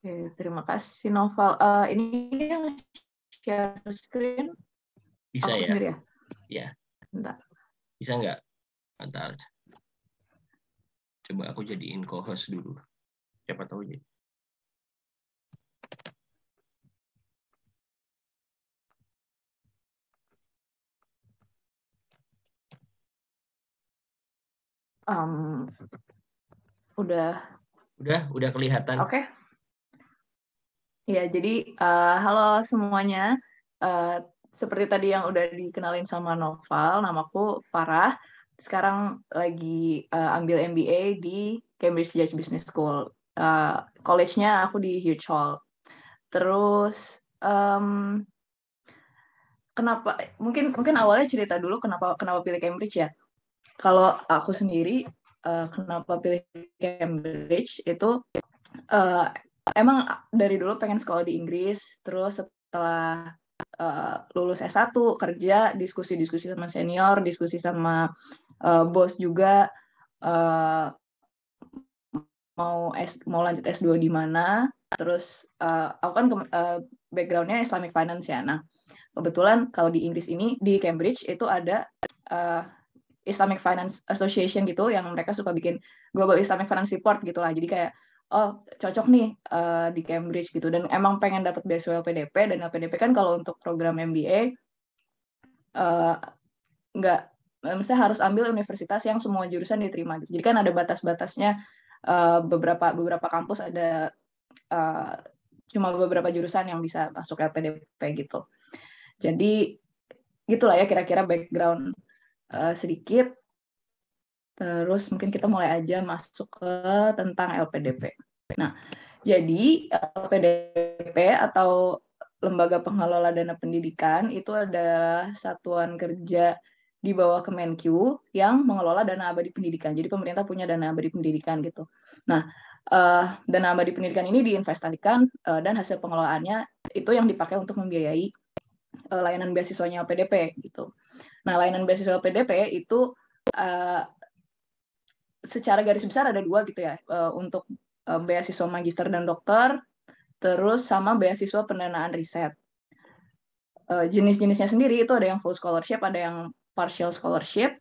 Oke, terima kasih Noval. Ini yang share screen Bisa aku ya? sendiri ya? Ya. Bentar. Bisa nggak? Bentar. Coba aku jadiin co-host dulu. Siapa tahu jadi. Udah kelihatan. Oke. Ya, jadi halo semuanya. Seperti tadi yang udah dikenalin sama Noval, namaku Farah. Sekarang lagi ambil MBA di Cambridge Business School. College-nya aku di Hughes Hall. Terus kenapa? Mungkin awalnya cerita dulu kenapa pilih Cambridge ya. Kalau aku sendiri kenapa pilih Cambridge itu emang dari dulu pengen sekolah di Inggris, terus setelah lulus S1 kerja, diskusi-diskusi sama senior, diskusi sama bos juga, mau lanjut S2 di mana. Terus aku kan background-nya Islamic Finance ya. Nah, kebetulan kalau di Inggris ini, di Cambridge itu ada Islamic Finance Association gitu, yang mereka suka bikin Global Islamic Finance Report gitu lah. Jadi kayak, oh cocok nih di Cambridge gitu. Dan emang pengen dapat beasiswa LPDP, dan LPDP kan kalau untuk program MBA, nggak, misalnya harus ambil universitas yang semua jurusan diterima gitu. Jadi kan ada batas-batasnya, beberapa kampus ada cuma beberapa jurusan yang bisa masuk LPDP gitu. Jadi gitulah ya kira-kira background sedikit. Terus mungkin kita mulai aja masuk ke tentang LPDP. Nah, jadi LPDP atau Lembaga Pengelola Dana Pendidikan itu adalah satuan kerja di bawah Kemenq yang mengelola dana abadi pendidikan. Jadi pemerintah punya dana abadi pendidikan gitu. Nah, dana abadi pendidikan ini diinvestasikan dan hasil pengelolaannya itu yang dipakai untuk membiayai layanan beasiswanya LPDP gitu. Nah, layanan beasiswa LPDP itu secara garis besar ada dua gitu ya, untuk beasiswa magister dan dokter, terus sama beasiswa pendanaan riset. Jenis-jenisnya sendiri itu ada yang full scholarship, ada yang partial scholarship.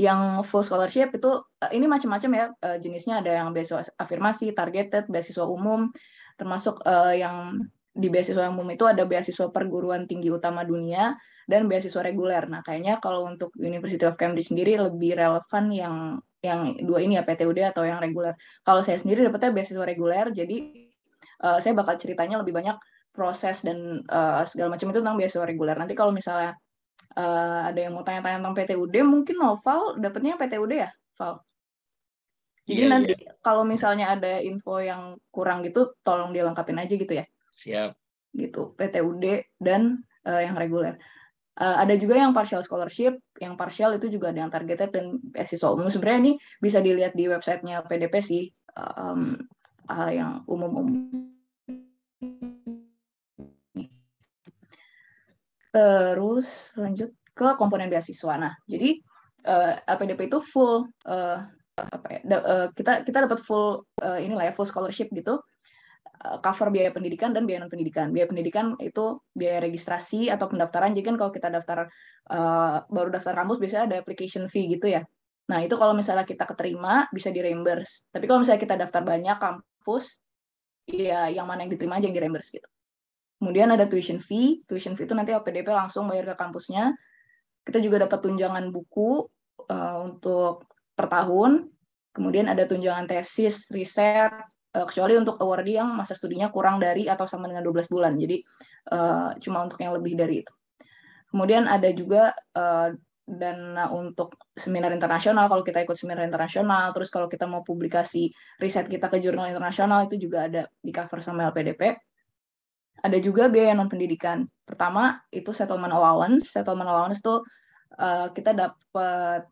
Yang full scholarship itu ini macam-macam ya jenisnya, ada yang beasiswa afirmasi, targeted, beasiswa umum, termasuk yang di beasiswa umum itu ada beasiswa perguruan tinggi utama dunia dan beasiswa reguler. Nah, kayaknya kalau untuk University of Cambridge sendiri lebih relevan yang dua ini ya, PTUD atau yang reguler. Kalau saya sendiri dapetnya beasiswa reguler, jadi saya bakal ceritanya lebih banyak proses dan segala macam itu tentang beasiswa reguler. Nanti kalau misalnya ada yang mau tanya-tanya tentang PTUD, mungkin Noval dapetnya PTUD ya, Val? Jadi nanti kalau misalnya ada info yang kurang gitu, tolong dilengkapin aja gitu ya. Siap. Gitu, PTUD dan yang reguler. Ada juga yang partial scholarship, yang partial itu juga ada yang targeted dan beasiswa umum. Sebenarnya ini bisa dilihat di websitenya PDP sih, yang umum-umum. Terus lanjut ke komponen beasiswa. Nah, jadi LPDP itu full kita dapat full inilah ya, full scholarship gitu, cover biaya pendidikan dan biaya non pendidikan. Biaya pendidikan itu biaya registrasi atau pendaftaran. Jadi kan kalau kita daftar baru daftar kampus biasanya ada application fee gitu ya. Nah, itu kalau misalnya kita keterima bisa di reimburse. Tapi kalau misalnya kita daftar banyak kampus, ya yang mana yang diterima aja yang di reimburse gitu. Kemudian ada tuition fee itu nanti LPDP langsung bayar ke kampusnya. Kita juga dapat tunjangan buku untuk per tahun. Kemudian ada tunjangan tesis, riset, kecuali untuk awardee yang masa studinya kurang dari atau sama dengan 12 bulan. Jadi cuma untuk yang lebih dari itu. Kemudian ada juga dana untuk seminar internasional kalau kita ikut seminar internasional. Terus kalau kita mau publikasi riset kita ke jurnal internasional itu juga ada di cover sama LPDP. Ada juga biaya non pendidikan. Pertama itu settlement allowance. Settlement allowance itu kita dapat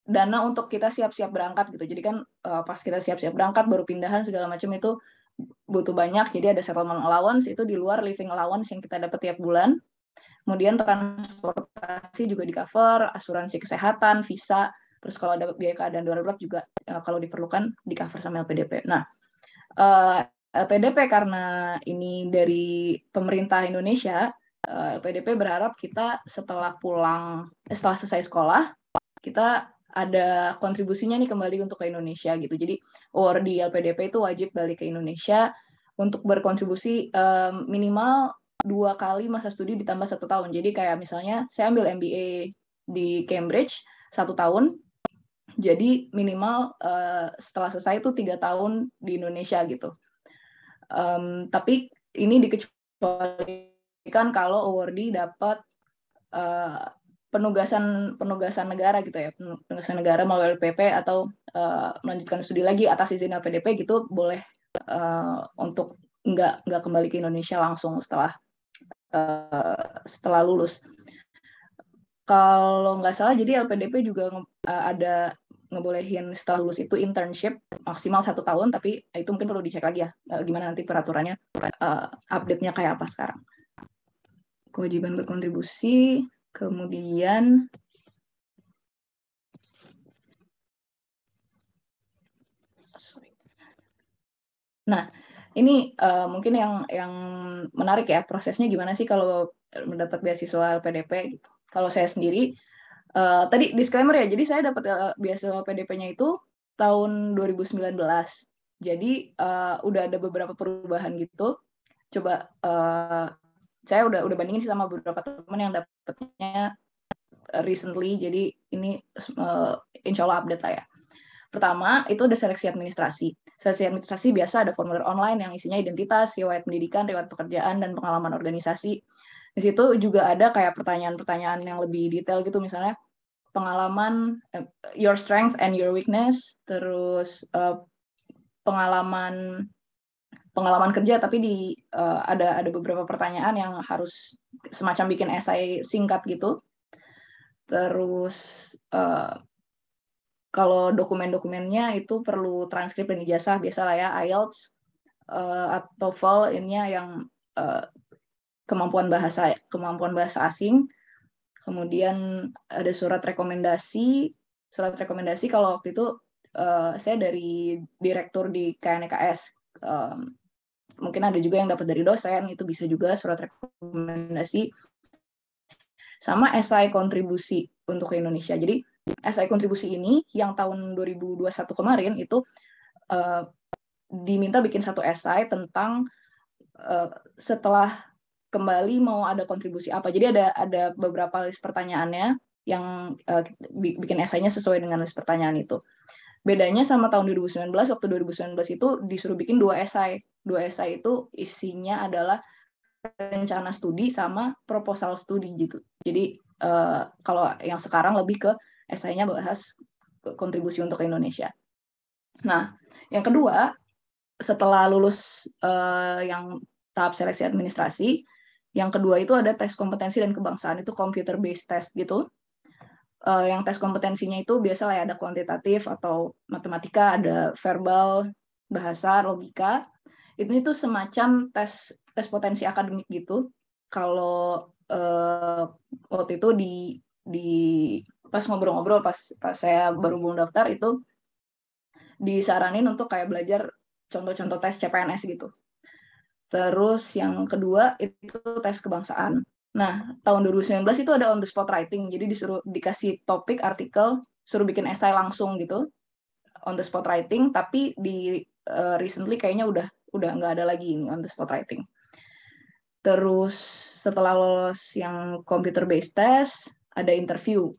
dana untuk kita siap-siap berangkat gitu. Jadi kan pas kita siap-siap berangkat baru pindahan segala macam itu butuh banyak. Jadi ada settlement allowance itu di luar living allowance yang kita dapat tiap bulan. Kemudian transportasi juga di cover, asuransi kesehatan, visa, terus kalau ada biaya keadaan darurat juga kalau diperlukan di cover sama LPDP. Nah, LPDP karena ini dari pemerintah Indonesia, LPDP berharap kita setelah selesai sekolah, kita ada kontribusinya nih kembali untuk ke Indonesia gitu. Jadi awardee LPDP itu wajib balik ke Indonesia untuk berkontribusi minimal 2 kali masa studi ditambah 1 tahun. Jadi kayak misalnya saya ambil MBA di Cambridge 1 tahun, jadi minimal setelah selesai itu 3 tahun di Indonesia gitu. Tapi ini dikecualikan kalau awardee dapat penugasan negara gitu ya, penugasan negara melalui LPP atau melanjutkan studi lagi atas izin LPDP gitu, boleh untuk nggak kembali ke Indonesia langsung setelah lulus. Kalau nggak salah, jadi LPDP juga ada ngebolehin setelah lulus itu internship maksimal 1 tahun, tapi itu mungkin perlu dicek lagi ya, gimana nanti peraturannya, update-nya kayak apa sekarang. Kewajiban berkontribusi, kemudian nah ini mungkin yang menarik ya, prosesnya gimana sih kalau mendapat beasiswa LPDP gitu. Kalau saya sendiri, tadi disclaimer ya, jadi saya dapat beasiswa LPDP-nya itu tahun 2019. Jadi udah ada beberapa perubahan gitu. Coba saya udah bandingin sih sama beberapa teman yang dapatnya recently. Jadi ini insya Allah update lah ya. Pertama, itu ada seleksi administrasi. Seleksi administrasi biasa ada formulir online yang isinya identitas, riwayat pendidikan, riwayat pekerjaan, dan pengalaman organisasi. Di situ juga ada kayak pertanyaan-pertanyaan yang lebih detail gitu, misalnya pengalaman, your strength and your weakness, terus pengalaman kerja, tapi ada beberapa pertanyaan yang harus semacam bikin esai singkat gitu. Terus kalau dokumen-dokumennya itu perlu transkrip dan ijazah, biasa lah ya, IELTS atau TOEFL, ininya yang kemampuan bahasa asing. Kemudian ada surat rekomendasi kalau waktu itu saya dari direktur di KNKS. Mungkin ada juga yang dapat dari dosen, itu bisa juga surat rekomendasi. Sama esai kontribusi untuk ke Indonesia. Jadi esai kontribusi ini yang tahun 2021 kemarin itu diminta bikin satu esai tentang setelah kembali mau ada kontribusi apa. Jadi ada beberapa list pertanyaannya yang bikin esainya sesuai dengan list pertanyaan itu. Bedanya sama tahun 2019, waktu 2019 itu disuruh bikin 2 esai. 2 esai itu isinya adalah rencana studi sama proposal studi gitu. Jadi kalau yang sekarang lebih ke esainya bahas kontribusi untuk Indonesia. Nah, yang kedua, setelah lulus yang tahap seleksi administrasi, yang kedua itu ada tes kompetensi dan kebangsaan, itu computer based test gitu. Yang tes kompetensinya itu biasa ya, ada kuantitatif atau matematika, ada verbal, bahasa, logika. Ini tuh semacam tes potensi akademik gitu. Kalau waktu itu di pas ngobrol-ngobrol pas saya baru mau daftar itu disaranin untuk kayak belajar contoh-contoh tes CPNS gitu. Terus yang kedua itu tes kebangsaan. Nah, tahun 2019 itu ada on the spot writing. Jadi dikasih topik, artikel, suruh bikin esai langsung gitu. On the spot writing, tapi di recently kayaknya udah nggak ada lagi ini on the spot writing. Terus setelah lolos yang computer based test, ada interview.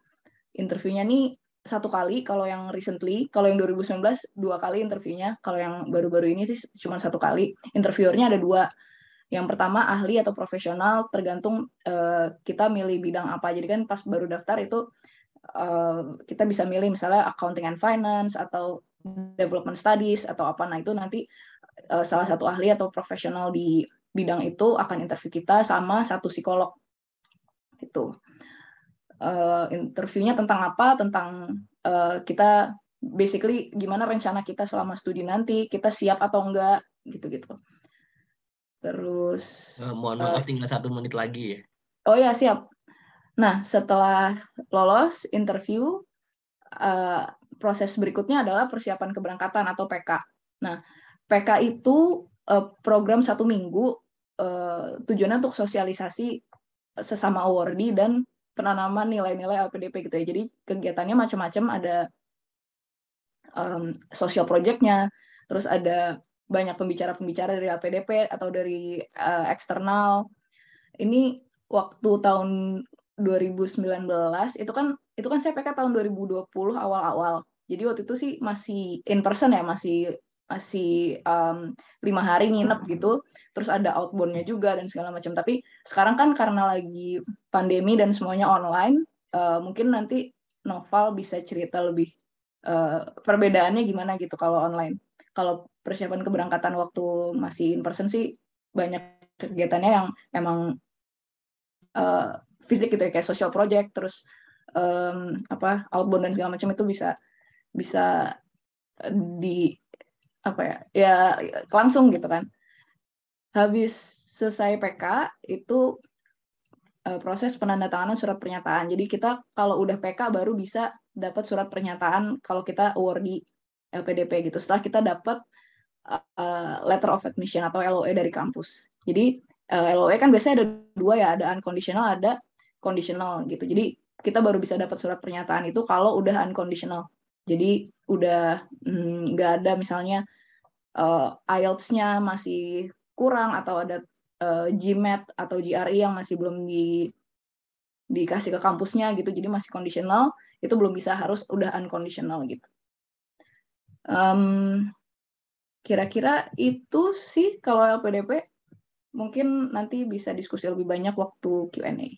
Interviewnya nih 1 kali, kalau yang recently, kalau yang 2019 2 kali interviewnya, kalau yang baru-baru ini sih cuma 1 kali. Interviewernya ada 2. Yang pertama ahli atau profesional, tergantung kita milih bidang apa. Jadi kan pas baru daftar itu kita bisa milih misalnya accounting and finance atau development studies atau apa. Nah itu nanti salah satu ahli atau profesional di bidang itu akan interview kita sama 1 psikolog gitu. Interviewnya tentang apa? Tentang kita basically gimana rencana kita selama studi nanti, kita siap atau enggak gitu-gitu. Terus mohon maaf tinggal 1 menit lagi ya. Oh ya, siap. Nah, setelah lolos interview, proses berikutnya adalah persiapan keberangkatan atau PK. Nah, PK itu program 1 minggu, tujuannya untuk sosialisasi sesama awardee dan penanaman nilai-nilai LPDP gitu ya. Jadi kegiatannya macam-macam, ada social project-nya, terus ada banyak pembicara-pembicara dari LPDP atau dari eksternal. Ini waktu tahun 2019 itu kan saya PK tahun 2020 awal-awal. Jadi waktu itu sih masih in person ya, masih 5 hari nginep gitu. Terus ada outbound-nya juga dan segala macam. Tapi sekarang kan karena lagi pandemi dan semuanya online, mungkin nanti Noval bisa cerita lebih perbedaannya gimana gitu kalau online. Kalau persiapan keberangkatan waktu masih in person sih banyak kegiatannya yang memang fisik gitu ya, kayak social project, terus outbound dan segala macam itu bisa di ya langsung gitu kan. Habis selesai PK itu proses penandatanganan surat pernyataan. Jadi kita kalau udah PK baru bisa dapat surat pernyataan kalau kita awardee LPDP gitu. Setelah kita dapat letter of admission atau LOE dari kampus. Jadi LOE kan biasanya ada 2 ya, ada unconditional, ada conditional gitu. Jadi kita baru bisa dapat surat pernyataan itu kalau udah unconditional. Jadi udah nggak ada misalnya IELTS-nya masih kurang atau ada GMAT atau GRE yang masih belum dikasih ke kampusnya gitu, jadi masih conditional, itu belum bisa, harus udah unconditional gitu. Kira-kira itu sih kalau LPDP. Mungkin nanti bisa diskusi lebih banyak waktu Q&A.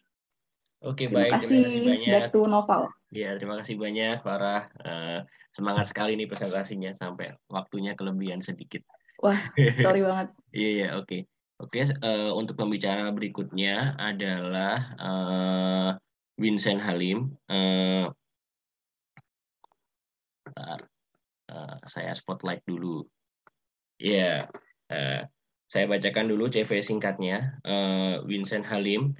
Oke, Terima baik. kasih, Terima kasih banyak. back to Noval. Ya, terima kasih banyak, Farah. Semangat sekali nih presentasinya, sampai waktunya kelebihan sedikit. Wah, sorry banget. Iya, oke. Oke, untuk pembicara berikutnya adalah Vincent Halim. Bentar, saya spotlight dulu. Ya, saya bacakan dulu CV singkatnya. Vincent Halim.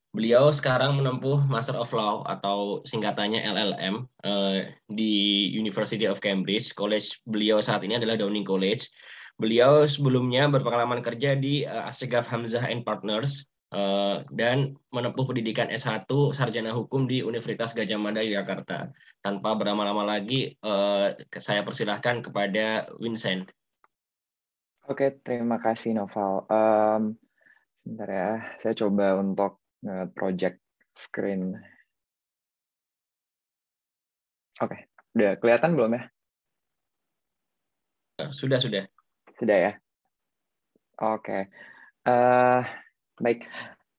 Beliau sekarang menempuh Master of Law atau singkatannya LLM di University of Cambridge. College beliau saat ini adalah Downing College. Beliau sebelumnya berpengalaman kerja di Assegaf Hamzah and Partners dan menempuh pendidikan S1 Sarjana Hukum di Universitas Gadjah Mada, Yogyakarta. Tanpa berlama-lama lagi, saya persilahkan kepada Vincent. Oke, terima kasih Noval. Sebentar ya, saya coba untuk project screen. Oke, udah kelihatan belum ya? Sudah. Sudah ya? Oke. Baik,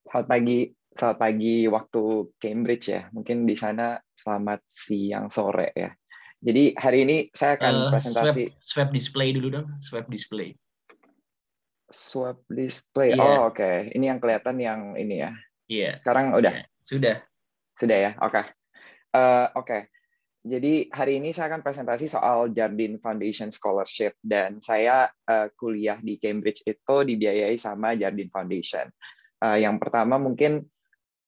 selamat pagi waktu Cambridge ya. Mungkin di sana selamat siang sore ya. Jadi hari ini saya akan presentasi. Swab display dulu dong, swab display. Swab display. Yeah. Oh, oke. Ini yang kelihatan yang ini ya. Iya. Sekarang udah? Sudah. Sudah ya? Oke. Oke. Jadi hari ini saya akan presentasi soal Jardine Foundation Scholarship, dan saya kuliah di Cambridge itu dibiayai sama Jardine Foundation. Yang pertama mungkin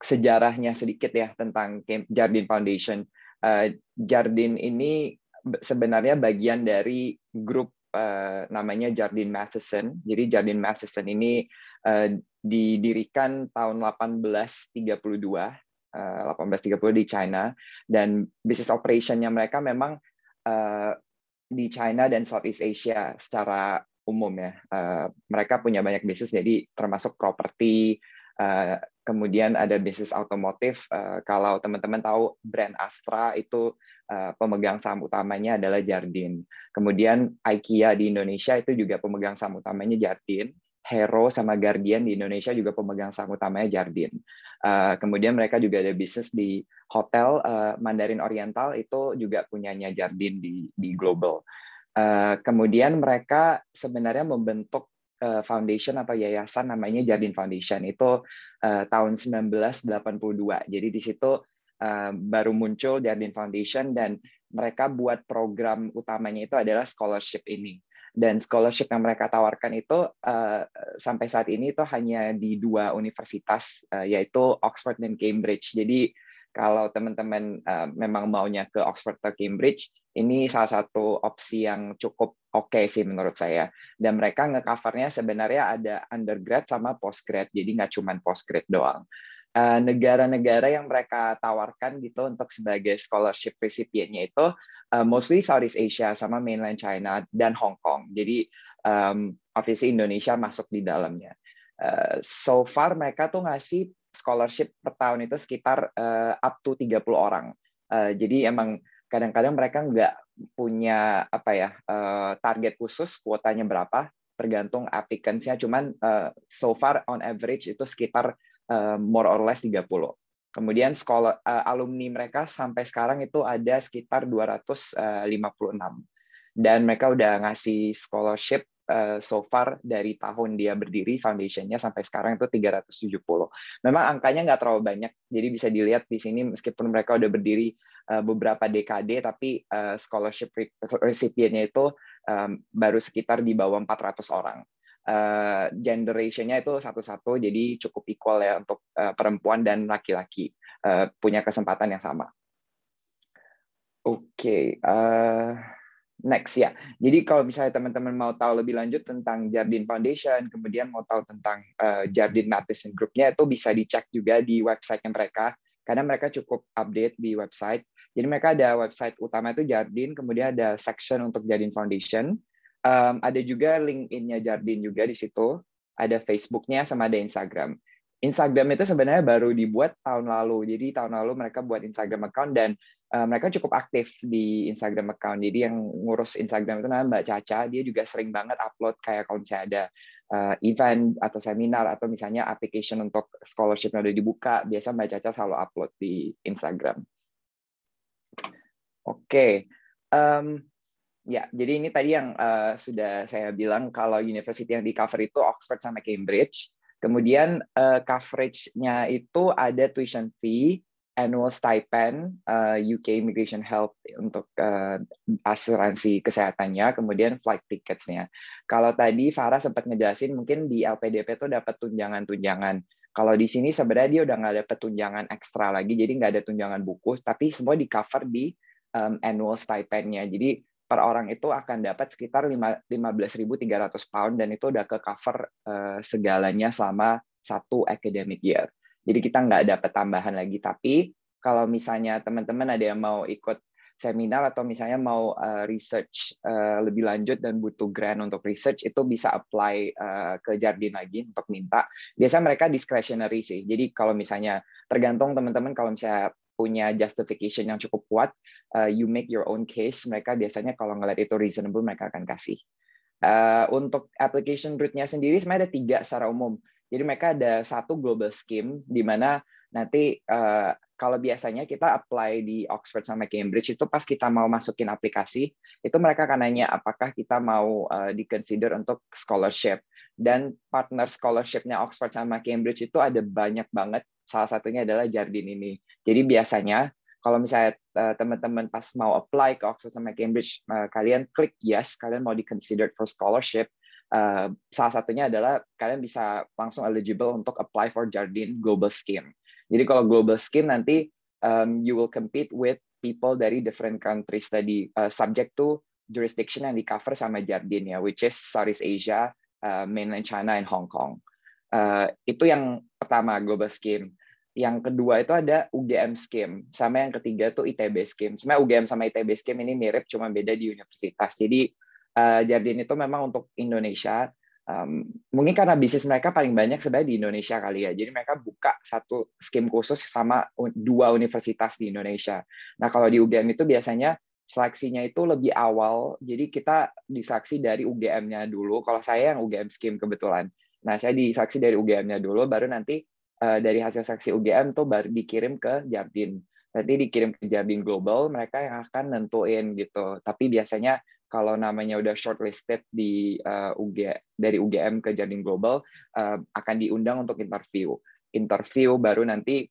sejarahnya sedikit ya tentang Jardine Foundation. Jardine ini sebenarnya bagian dari grup namanya Jardine Matheson. Jadi Jardine Matheson ini didirikan tahun 1832 di China, dan bisnis operationnya mereka memang di China dan Southeast Asia secara umum ya. Mereka punya banyak bisnis, jadi termasuk properti, kemudian ada bisnis otomotif. Kalau teman-teman tahu brand Astra itu pemegang saham utamanya adalah Jardine. Kemudian IKEA di Indonesia itu juga pemegang saham utamanya Jardine. Hero sama Guardian di Indonesia juga pemegang saham utamanya Jardine. Kemudian mereka juga ada bisnis di hotel, Mandarin Oriental itu juga punyanya Jardine di global. Kemudian mereka sebenarnya membentuk foundation atau yayasan namanya Jardine Foundation itu tahun 1982. Jadi di situ baru muncul Jardine Foundation, dan mereka buat program utamanya itu adalah scholarship ini. Dan scholarship yang mereka tawarkan itu sampai saat ini itu hanya di 2 universitas, yaitu Oxford dan Cambridge. Jadi kalau teman-teman memang maunya ke Oxford atau Cambridge, ini salah satu opsi yang cukup oke sih menurut saya. Dan mereka nge-covernya sebenarnya ada undergrad sama postgrad, jadi nggak cuma postgrad doang. Negara-negara yang mereka tawarkan gitu untuk sebagai scholarship recipientnya itu mostly Southeast Asia sama mainland China dan Hong Kong. Jadi obviously Indonesia masuk di dalamnya. So far mereka tuh ngasih scholarship per tahun itu sekitar up to 30 orang. Jadi emang kadang-kadang mereka nggak punya target khusus kuotanya berapa, tergantung applicants-nya. Cuman so far on average itu sekitar more or less 30. Kemudian alumni mereka sampai sekarang itu ada sekitar 256. Dan mereka udah ngasih scholarship so far dari tahun dia berdiri foundation-nya sampai sekarang itu 370. Memang angkanya nggak terlalu banyak, jadi bisa dilihat di sini meskipun mereka udah berdiri beberapa dekade, tapi scholarship recipient-nya itu baru sekitar di bawah 400 orang. Gender ratio-nya itu 1:1, jadi cukup equal ya untuk perempuan dan laki-laki punya kesempatan yang sama. Oke. Next ya. Jadi kalau misalnya teman-teman mau tahu lebih lanjut tentang Jardine Foundation, kemudian mau tahu tentang Jardine Matheson Group-nya, itu bisa dicek juga di website-nya mereka, karena mereka cukup update di website. Jadi mereka ada website utama itu Jardine, kemudian ada section untuk Jardine Foundation. Ada juga LinkedIn-nya Jardine juga di situ, ada Facebook-nya sama ada Instagram. Instagram itu sebenarnya baru dibuat tahun lalu. Jadi tahun lalu mereka buat Instagram account dan mereka cukup aktif di Instagram account. Jadi yang ngurus Instagram itu namanya Mbak Caca. Dia juga sering banget upload kayak kalau misalnya ada event atau seminar atau misalnya application untuk scholarship yang udah dibuka. Biasa Mbak Caca selalu upload di Instagram. Oke. Ya, jadi ini tadi yang sudah saya bilang kalau university yang di cover itu Oxford sama Cambridge. Kemudian coverage-nya itu ada tuition fee, annual stipend, UK Immigration Help untuk asuransi kesehatannya, kemudian flight tickets-nya. Kalau tadi Farah sempat ngejelasin mungkin di LPDP itu dapat tunjangan-tunjangan. Kalau di sini sebenarnya dia udah nggak dapat tunjangan ekstra lagi, jadi nggak ada tunjangan buku, tapi semua di cover di annual stipend-nya. Jadi per orang itu akan dapat sekitar 15.300 pound dan itu udah ke cover segalanya selama 1 academic year. Jadi kita nggak dapat tambahan lagi. Tapi kalau misalnya teman-teman ada yang mau ikut seminar atau misalnya mau research lebih lanjut dan butuh grant untuk research, itu bisa apply ke Jardine lagi untuk minta. Biasanya mereka discretionary sih. Jadi kalau misalnya tergantung teman-teman, kalau misalnya punya justification yang cukup kuat, you make your own case, mereka biasanya kalau ngeliat itu reasonable, mereka akan kasih. Untuk application route-nya sendiri, sebenarnya ada 3 secara umum. Jadi mereka ada 1 global scheme, di mana nanti kalau biasanya kita apply di Oxford sama Cambridge, itu pas kita mau masukin aplikasi, itu mereka akan nanya apakah kita mau di-consider untuk scholarship. Dan partner scholarship-nya Oxford sama Cambridge itu ada banyak banget, salah satunya adalah Jardine ini. Jadi biasanya kalau misalnya teman-teman pas mau apply ke Oxford sama Cambridge, kalian klik yes, kalian mau di-considered for scholarship, salah satunya adalah kalian bisa langsung eligible untuk apply for Jardine Global Scheme. Jadi kalau Global Scheme nanti you will compete with people dari different countries tadi, subject to jurisdiction yang di-cover sama Jardine ya, which is Southeast Asia, mainland China, and Hong Kong. Itu yang pertama, Global Scheme. Yang kedua itu ada UGM Scheme, sama yang ketiga itu ITB Scheme. Sebenarnya UGM sama ITB Scheme ini mirip, cuma beda di universitas. Jadi Jardine itu memang untuk Indonesia. Mungkin karena bisnis mereka paling banyak sebenarnya di Indonesia kali ya. Jadi mereka buka 1 scheme khusus sama 2 universitas di Indonesia. Nah kalau di UGM itu biasanya seleksinya itu lebih awal. Jadi kita diseleksi dari UGM-nya dulu. Kalau saya yang UGM Scheme kebetulan. Nah saya diseleksi dari UGM-nya dulu, baru nanti dari hasil seleksi UGM tuh baru dikirim ke Jardine. Nanti dikirim ke Jardine Global, mereka yang akan nentuin gitu. Tapi biasanya kalau namanya udah shortlisted dari UGM ke Jardine Global, akan diundang untuk interview. Interview baru nanti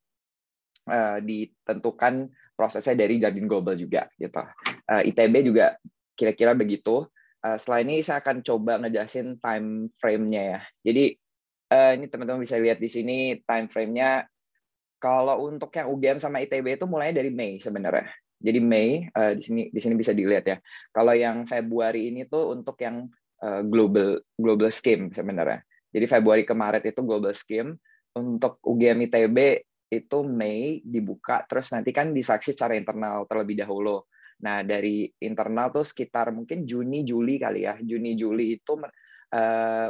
ditentukan prosesnya dari Jardine Global juga gitu. ITB juga kira-kira begitu. Setelah ini saya akan coba ngejelasin time frame-nya ya. Jadi ini teman-teman bisa lihat di sini time frame-nya Kalau untuk yang UGM sama ITB itu mulai dari Mei sebenarnya. Jadi Mei di sini bisa dilihat ya. Kalau yang Februari ini tuh untuk yang global scheme sebenarnya. Jadi Februari ke Maret itu global scheme. Untuk UGM ITB itu Mei dibuka, terus nanti kan diseleksi secara internal terlebih dahulu. Nah, dari internal tuh sekitar mungkin Juni Juli kali ya. Juni Juli itu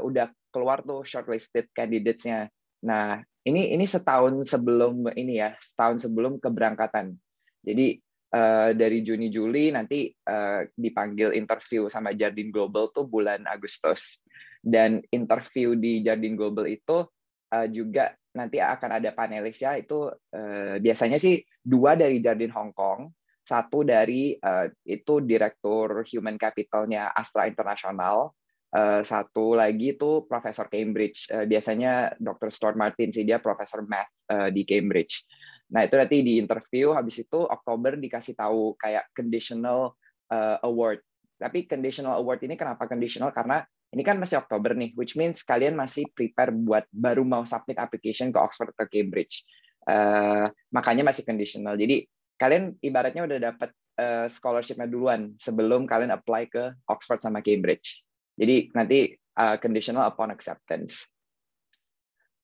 udah keluar tuh shortlisted candidates-nya. Nah, ini setahun sebelum ini ya, setahun sebelum keberangkatan. Jadi dari Juni Juli nanti dipanggil interview sama Jardine Global tuh bulan Agustus. Dan interview di Jardine Global itu juga nanti akan ada panelis ya, itu biasanya sih 2 dari Jardine Hong Kong, 1 dari itu direktur human capitalnya Astra International, 1 lagi itu profesor Cambridge, biasanya Dr. Stuart Martin sih, dia profesor math di Cambridge. Nah itu nanti di interview, habis itu Oktober dikasih tahu kayak conditional award. Tapi conditional award ini kenapa conditional? Karena ini kan masih Oktober nih, which means kalian masih prepare buat baru mau submit application ke Oxford atau Cambridge. Makanya masih conditional. Jadi kalian ibaratnya udah dapat scholarship-nya duluan sebelum kalian apply ke Oxford sama Cambridge. Jadi nanti conditional upon acceptance.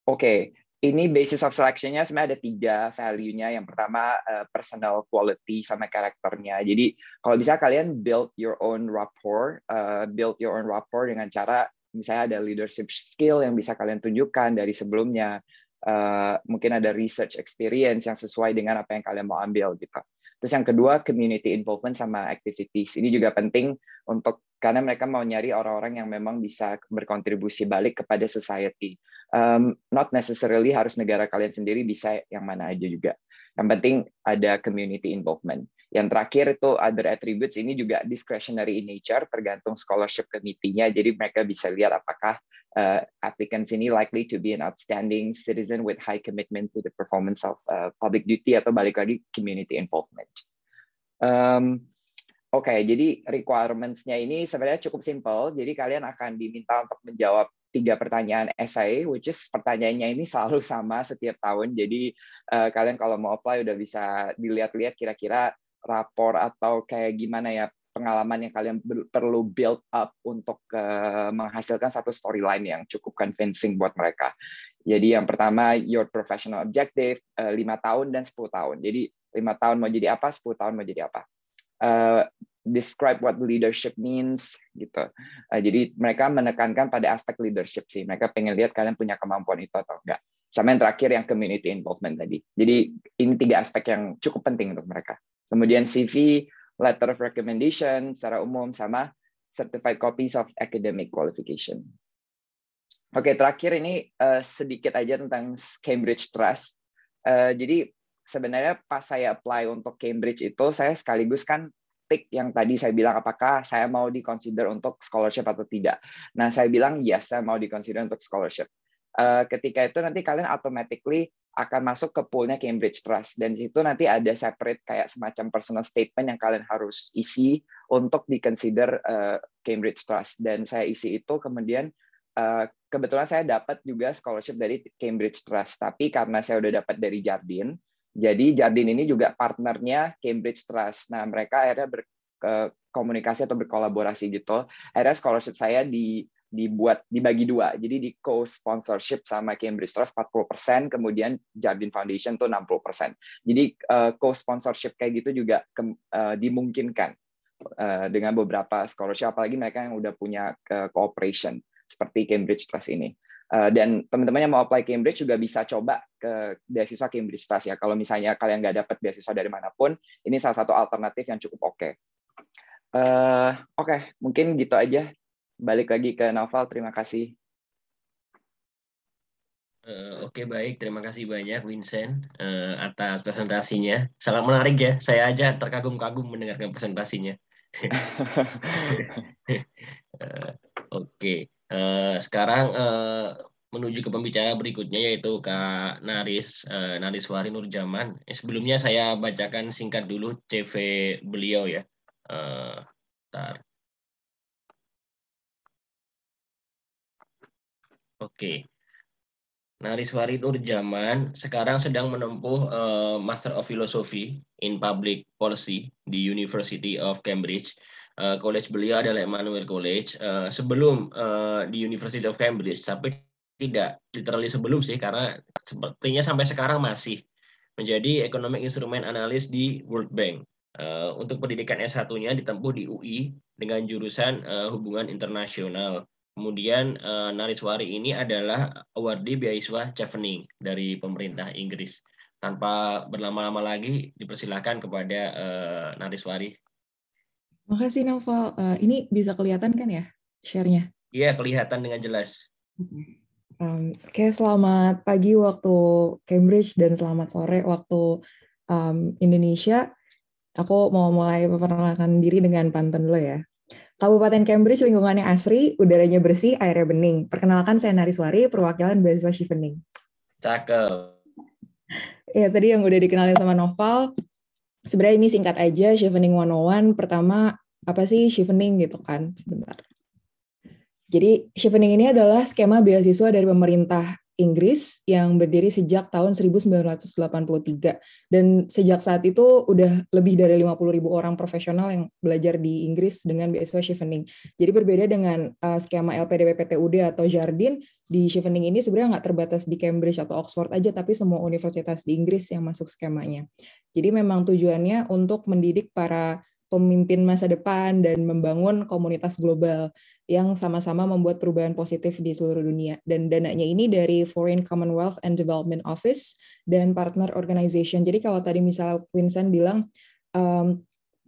Oke, ini basis of selection-nya sebenarnya ada 3 value-nya. Yang pertama personal quality sama karakternya. Jadi kalau bisa kalian build your own rapport dengan cara misalnya ada leadership skill yang bisa kalian tunjukkan dari sebelumnya. Mungkin ada research experience yang sesuai dengan apa yang kalian mau ambil gitu. Terus yang kedua, community involvement sama activities. Ini juga penting karena mereka mau nyari orang-orang yang memang bisa berkontribusi balik kepada society. Not necessarily harus negara kalian sendiri, bisa yang mana aja juga. Yang penting ada community involvement. Yang terakhir itu other attributes, ini juga discretionary in nature, tergantung scholarship committee-nya. Jadi mereka bisa lihat apakah applicants ini likely to be an outstanding citizen with high commitment to the performance of public duty, atau balik lagi community involvement. Oke, jadi requirements-nya ini sebenarnya cukup simple. Jadi kalian akan diminta untuk menjawab 3 pertanyaan essay, which is pertanyaannya ini selalu sama setiap tahun. Jadi kalian kalau mau apply udah bisa dilihat-lihat kira-kira rapor atau kayak gimana ya pengalaman yang kalian perlu build up untuk menghasilkan satu storyline yang cukup convincing buat mereka. Jadi yang pertama, your professional objective, 5 tahun dan 10 tahun. Jadi 5 tahun mau jadi apa, 10 tahun mau jadi apa. Describe what leadership means gitu. Jadi mereka menekankan pada aspek leadership sih. Mereka pengen lihat kalian punya kemampuan itu atau enggak. Sama yang terakhir yang community involvement tadi. Jadi ini 3 aspek yang cukup penting untuk mereka. Kemudian CV, letter of recommendation secara umum, sama certified copies of academic qualification. Oke, terakhir ini sedikit aja tentang Cambridge Trust. Jadi sebenarnya pas saya apply untuk Cambridge itu, saya sekaligus kan tick yang tadi saya bilang apakah saya mau di-consider untuk scholarship atau tidak. Nah, saya bilang yes, saya mau di-consider untuk scholarship. Ketika itu nanti kalian automatically akan masuk ke poolnya Cambridge Trust, dan di situ nanti ada separate kayak semacam personal statement yang kalian harus isi untuk di-consider Cambridge Trust. Dan saya isi itu, kemudian kebetulan saya dapat juga scholarship dari Cambridge Trust, tapi karena saya udah dapat dari Jardine, jadi Jardine ini juga partnernya Cambridge Trust. Nah, mereka akhirnya berkomunikasi atau berkolaborasi gitu. Akhirnya scholarship saya dibagi 2. Jadi di co-sponsorship sama Cambridge Trust 40%, kemudian Jardine Foundation tuh 60%. Jadi co-sponsorship kayak gitu juga dimungkinkan dengan beberapa scholarship, apalagi mereka yang udah punya cooperation seperti Cambridge Trust ini. Dan teman-teman yang mau apply Cambridge juga bisa coba ke beasiswa Cambridge Trust ya. Kalau misalnya kalian nggak dapat beasiswa dari manapun, ini salah satu alternatif yang cukup oke. Oke, mungkin gitu aja. Balik lagi ke Naufal, terima kasih. Oke, baik. Terima kasih banyak, Vincent, atas presentasinya. Sangat menarik ya. Saya aja terkagum-kagum mendengarkan presentasinya. Oke. Sekarang menuju ke pembicara berikutnya, yaitu Kak Nariswari Nurjaman. Sebelumnya saya bacakan singkat dulu CV beliau ya. Bentar. Oke. Nariswari Nurjaman sekarang sedang menempuh Master of Philosophy in Public Policy di University of Cambridge. College beliau adalah Emmanuel College. Sebelum di University of Cambridge, tapi tidak literally sebelum sih, karena sepertinya sampai sekarang masih menjadi Economic Instrument Analyst di World Bank. Untuk pendidikan S1-nya ditempuh di UI dengan jurusan Hubungan Internasional. Kemudian Nariswari ini adalah awardee beasiswa Chevening dari pemerintah Inggris. Tanpa berlama-lama lagi, dipersilakan kepada Nariswari. Makasih Noval. Ini bisa kelihatan kan ya share-nya? Iya, kelihatan dengan jelas. Oke, selamat pagi waktu Cambridge dan selamat sore waktu Indonesia. Aku mau mulai memperkenalkan diri dengan pantun dulu ya. Kabupaten Cambridge lingkungannya asri, udaranya bersih, airnya bening. Perkenalkan saya Nariswari, perwakilan beasiswa Chevening. Cakep. Ya, tadi yang udah dikenalin sama Noval, sebenarnya ini singkat aja, Chevening 101. Pertama, apa sih Chevening gitu kan? Sebentar. Jadi, Chevening ini adalah skema beasiswa dari pemerintah Inggris yang berdiri sejak tahun 1983. Dan sejak saat itu udah lebih dari 50.000 orang profesional yang belajar di Inggris dengan beasiswa Chevening. Jadi berbeda dengan skema LPDP-PTUD atau Jardine, di Chevening ini sebenarnya nggak terbatas di Cambridge atau Oxford aja, tapi semua universitas di Inggris yang masuk skemanya. Jadi memang tujuannya untuk mendidik para pemimpin masa depan dan membangun komunitas global yang sama-sama membuat perubahan positif di seluruh dunia. Dan dananya ini dari Foreign Commonwealth and Development Office dan partner organization. Jadi kalau tadi misalnya Vincent bilang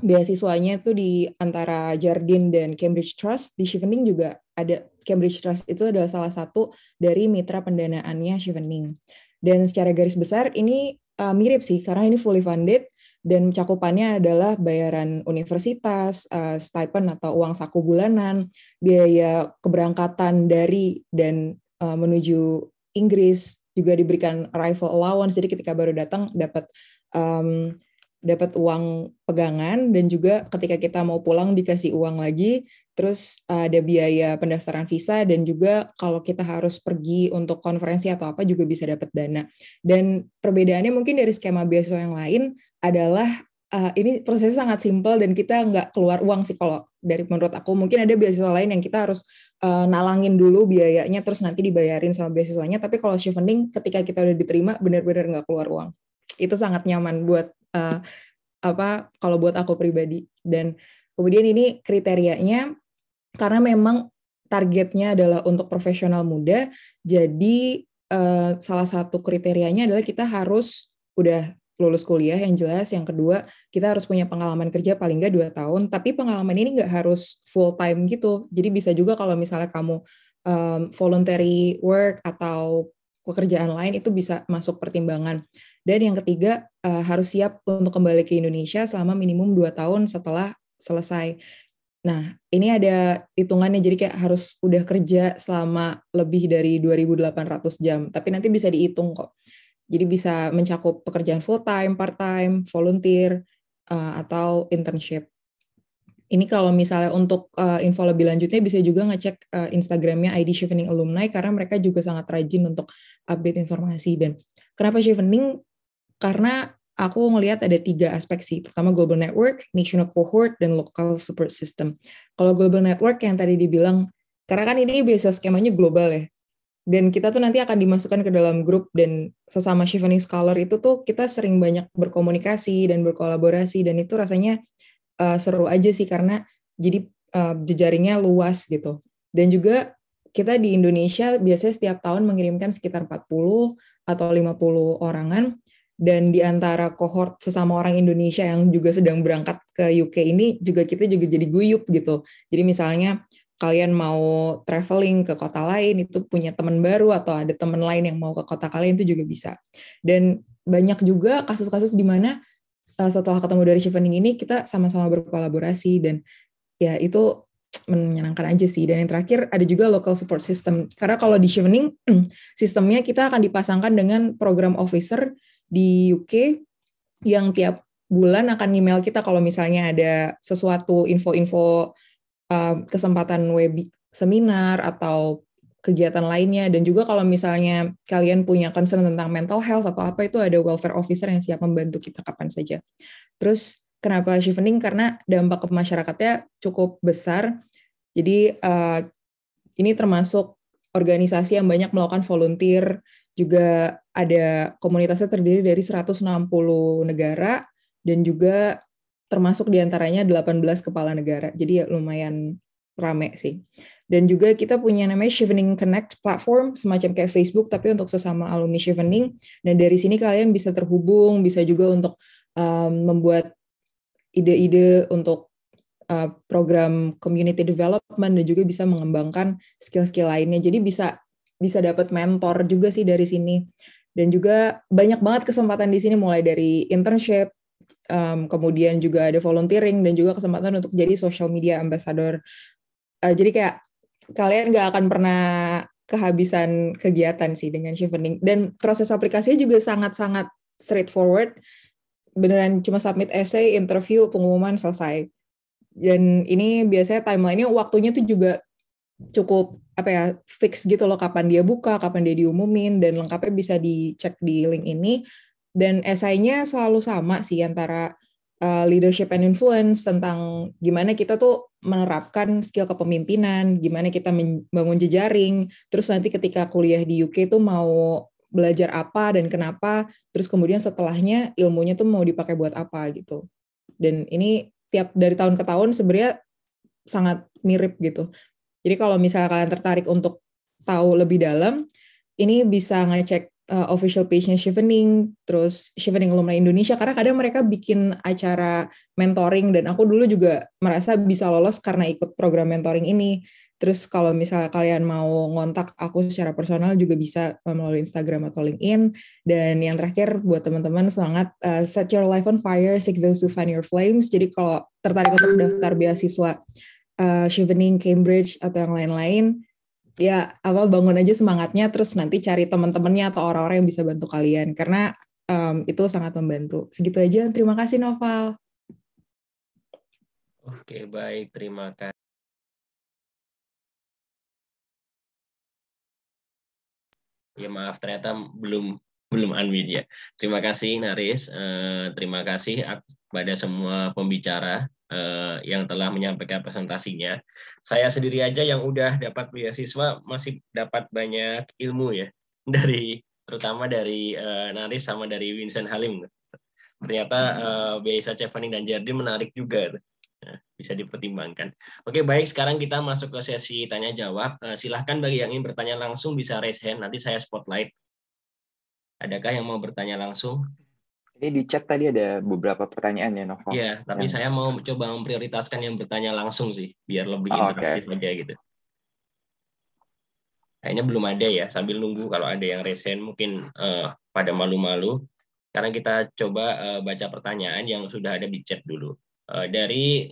beasiswanya itu di antara Jardine dan Cambridge Trust, di Chevening juga ada. Cambridge Trust itu adalah salah satu dari mitra pendanaannya Chevening. Dan secara garis besar ini mirip sih, karena ini fully funded, dan cakupannya adalah bayaran universitas, stipend atau uang saku bulanan, biaya keberangkatan dari dan menuju Inggris, juga diberikan arrival allowance, jadi ketika baru datang dapat uang pegangan, dan juga ketika kita mau pulang dikasih uang lagi, terus ada biaya pendaftaran visa, dan juga kalau kita harus pergi untuk konferensi atau apa juga bisa dapat dana. Dan perbedaannya mungkin dari skema beasiswa yang lain adalah ini prosesnya sangat simpel dan kita nggak keluar uang sih kalau dari menurut aku. Mungkin ada beasiswa lain yang kita harus nalangin dulu biayanya terus nanti dibayarin sama beasiswanya, tapi kalau Chevening ketika kita udah diterima benar-benar nggak keluar uang. Itu sangat nyaman buat kalau buat aku pribadi. Dan kemudian ini kriterianya karena memang targetnya adalah untuk profesional muda, jadi salah satu kriterianya adalah kita harus udah lulus kuliah yang jelas. Yang kedua, kita harus punya pengalaman kerja paling nggak 2 tahun, tapi pengalaman ini nggak harus full time gitu. Jadi bisa juga kalau misalnya kamu voluntary work atau pekerjaan lain itu bisa masuk pertimbangan. Dan yang ketiga, harus siap untuk kembali ke Indonesia selama minimum 2 tahun setelah selesai. Nah, ini ada hitungannya, jadi kayak harus udah kerja selama lebih dari 2.800 jam, tapi nanti bisa dihitung kok. Jadi bisa mencakup pekerjaan full-time, part-time, volunteer, atau internship. Ini kalau misalnya untuk info lebih lanjutnya bisa juga ngecek Instagramnya ID Chevening Alumni, karena mereka juga sangat rajin untuk update informasi. Dan kenapa Chevening? Karena aku ngelihat ada 3 aspek sih. Pertama Global Network, National Cohort, dan Local Support System. Kalau Global Network yang tadi dibilang, karena kan ini beasiswa skemanya global ya, dan kita tuh nanti akan dimasukkan ke dalam grup, dan sesama Chevening Scholar itu tuh kita sering banyak berkomunikasi dan berkolaborasi, dan itu rasanya seru aja sih karena jadi jejaringnya luas gitu. Dan juga kita di Indonesia biasanya setiap tahun mengirimkan sekitar 40 atau 50 orangan, dan di antara kohort sesama orang Indonesia yang juga sedang berangkat ke UK ini juga kita juga jadi guyup gitu. Jadi misalnya kalian mau traveling ke kota lain, itu punya teman baru atau ada teman lain yang mau ke kota kalian, itu juga bisa. Dan banyak juga kasus-kasus di mana setelah ketemu dari Chevening ini kita sama-sama berkolaborasi, dan ya itu menyenangkan aja sih. Dan yang terakhir ada juga local support system. Karena kalau di Chevening sistemnya kita akan dipasangkan dengan program officer di UK yang tiap bulan akan email kita kalau misalnya ada sesuatu info-info kesempatan seminar atau kegiatan lainnya. Dan juga kalau misalnya kalian punya concern tentang mental health atau apa, itu ada welfare officer yang siap membantu kita kapan saja. Terus kenapa Chevening? Karena dampak ke masyarakatnya cukup besar. Jadi ini termasuk organisasi yang banyak melakukan volunteer, juga ada komunitasnya terdiri dari 160 negara, dan juga termasuk diantaranya 18 kepala negara. Jadi ya lumayan rame sih. Dan juga kita punya namanya Chevening Connect platform, semacam kayak Facebook, tapi untuk sesama alumni Chevening. Dan dari sini kalian bisa terhubung, bisa juga untuk membuat ide-ide untuk program community development, dan juga bisa mengembangkan skill-skill lainnya. Jadi bisa dapat mentor juga sih dari sini. Dan juga banyak banget kesempatan di sini, mulai dari internship, kemudian juga ada volunteering, dan juga kesempatan untuk jadi social media ambassador. Jadi kayak kalian nggak akan pernah kehabisan kegiatan sih dengan Chevening. Dan proses aplikasinya juga sangat-sangat straightforward. Beneran cuma submit essay, interview, pengumuman, selesai. Dan ini biasanya timeline-nya, waktunya tuh juga cukup fix gitu loh, kapan dia buka, kapan dia diumumin, dan lengkapnya bisa dicek di link ini. Dan esainya selalu sama sih, antara leadership and influence, tentang gimana kita tuh menerapkan skill kepemimpinan, gimana kita membangun jejaring, terus nanti ketika kuliah di UK tuh mau belajar apa dan kenapa, terus kemudian setelahnya ilmunya tuh mau dipakai buat apa gitu. Dan ini dari tahun ke tahun sebenarnya sangat mirip gitu. Jadi kalau misalnya kalian tertarik untuk tahu lebih dalam, ini bisa ngecek official page-nya Chevening, terus Chevening Alumni Indonesia, karena kadang mereka bikin acara mentoring, dan aku dulu juga merasa bisa lolos karena ikut program mentoring ini. Terus kalau misalnya kalian mau ngontak aku secara personal juga bisa melalui Instagram atau LinkedIn. Dan yang terakhir buat teman-teman, semangat, set your life on fire, seek those who fan your flames. Jadi kalau tertarik untuk daftar beasiswa Chevening, Cambridge, atau yang lain-lain, ya bangun aja semangatnya, terus nanti cari teman-temannya atau orang-orang yang bisa bantu kalian, karena itu sangat membantu. Segitu aja, terima kasih Noval. Oke, baik, terima kasih. Ya maaf, ternyata belum unmute ya. Terima kasih Naris, terima kasih pada semua pembicara yang telah menyampaikan presentasinya. Saya sendiri aja yang udah dapat beasiswa masih dapat banyak ilmu ya, terutama dari Naris sama dari Vincent Halim. Ternyata beasiswa Chevening dan Jardine menarik juga. Nah, bisa dipertimbangkan. Oke, baik. Sekarang kita masuk ke sesi tanya-jawab. Silahkan bagi yang ingin bertanya langsung bisa raise hand. Nanti saya spotlight. Adakah yang mau bertanya langsung? Ini di chat tadi ada beberapa pertanyaan ya, Noval. Iya, tapi saya mau coba memprioritaskan yang bertanya langsung sih, biar lebih interaktif aja gitu. Kayaknya belum ada ya, sambil nunggu kalau ada yang raise hand mungkin pada malu-malu. Sekarang kita coba baca pertanyaan yang sudah ada di chat dulu. Dari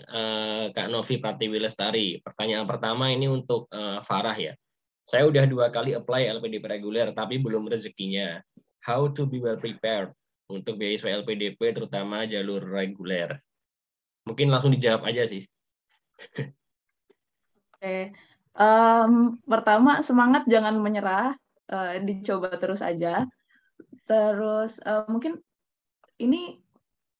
Kak Novi Pratiwi Lestari. Pertanyaan pertama ini untuk Farah ya. Saya udah 2 kali apply LPDP reguler, tapi belum rezekinya. How to be well prepared untuk beasiswa LPDP, terutama jalur reguler? Mungkin langsung dijawab aja sih. Oke. Pertama, semangat, jangan menyerah. Dicoba terus aja. Terus mungkin ini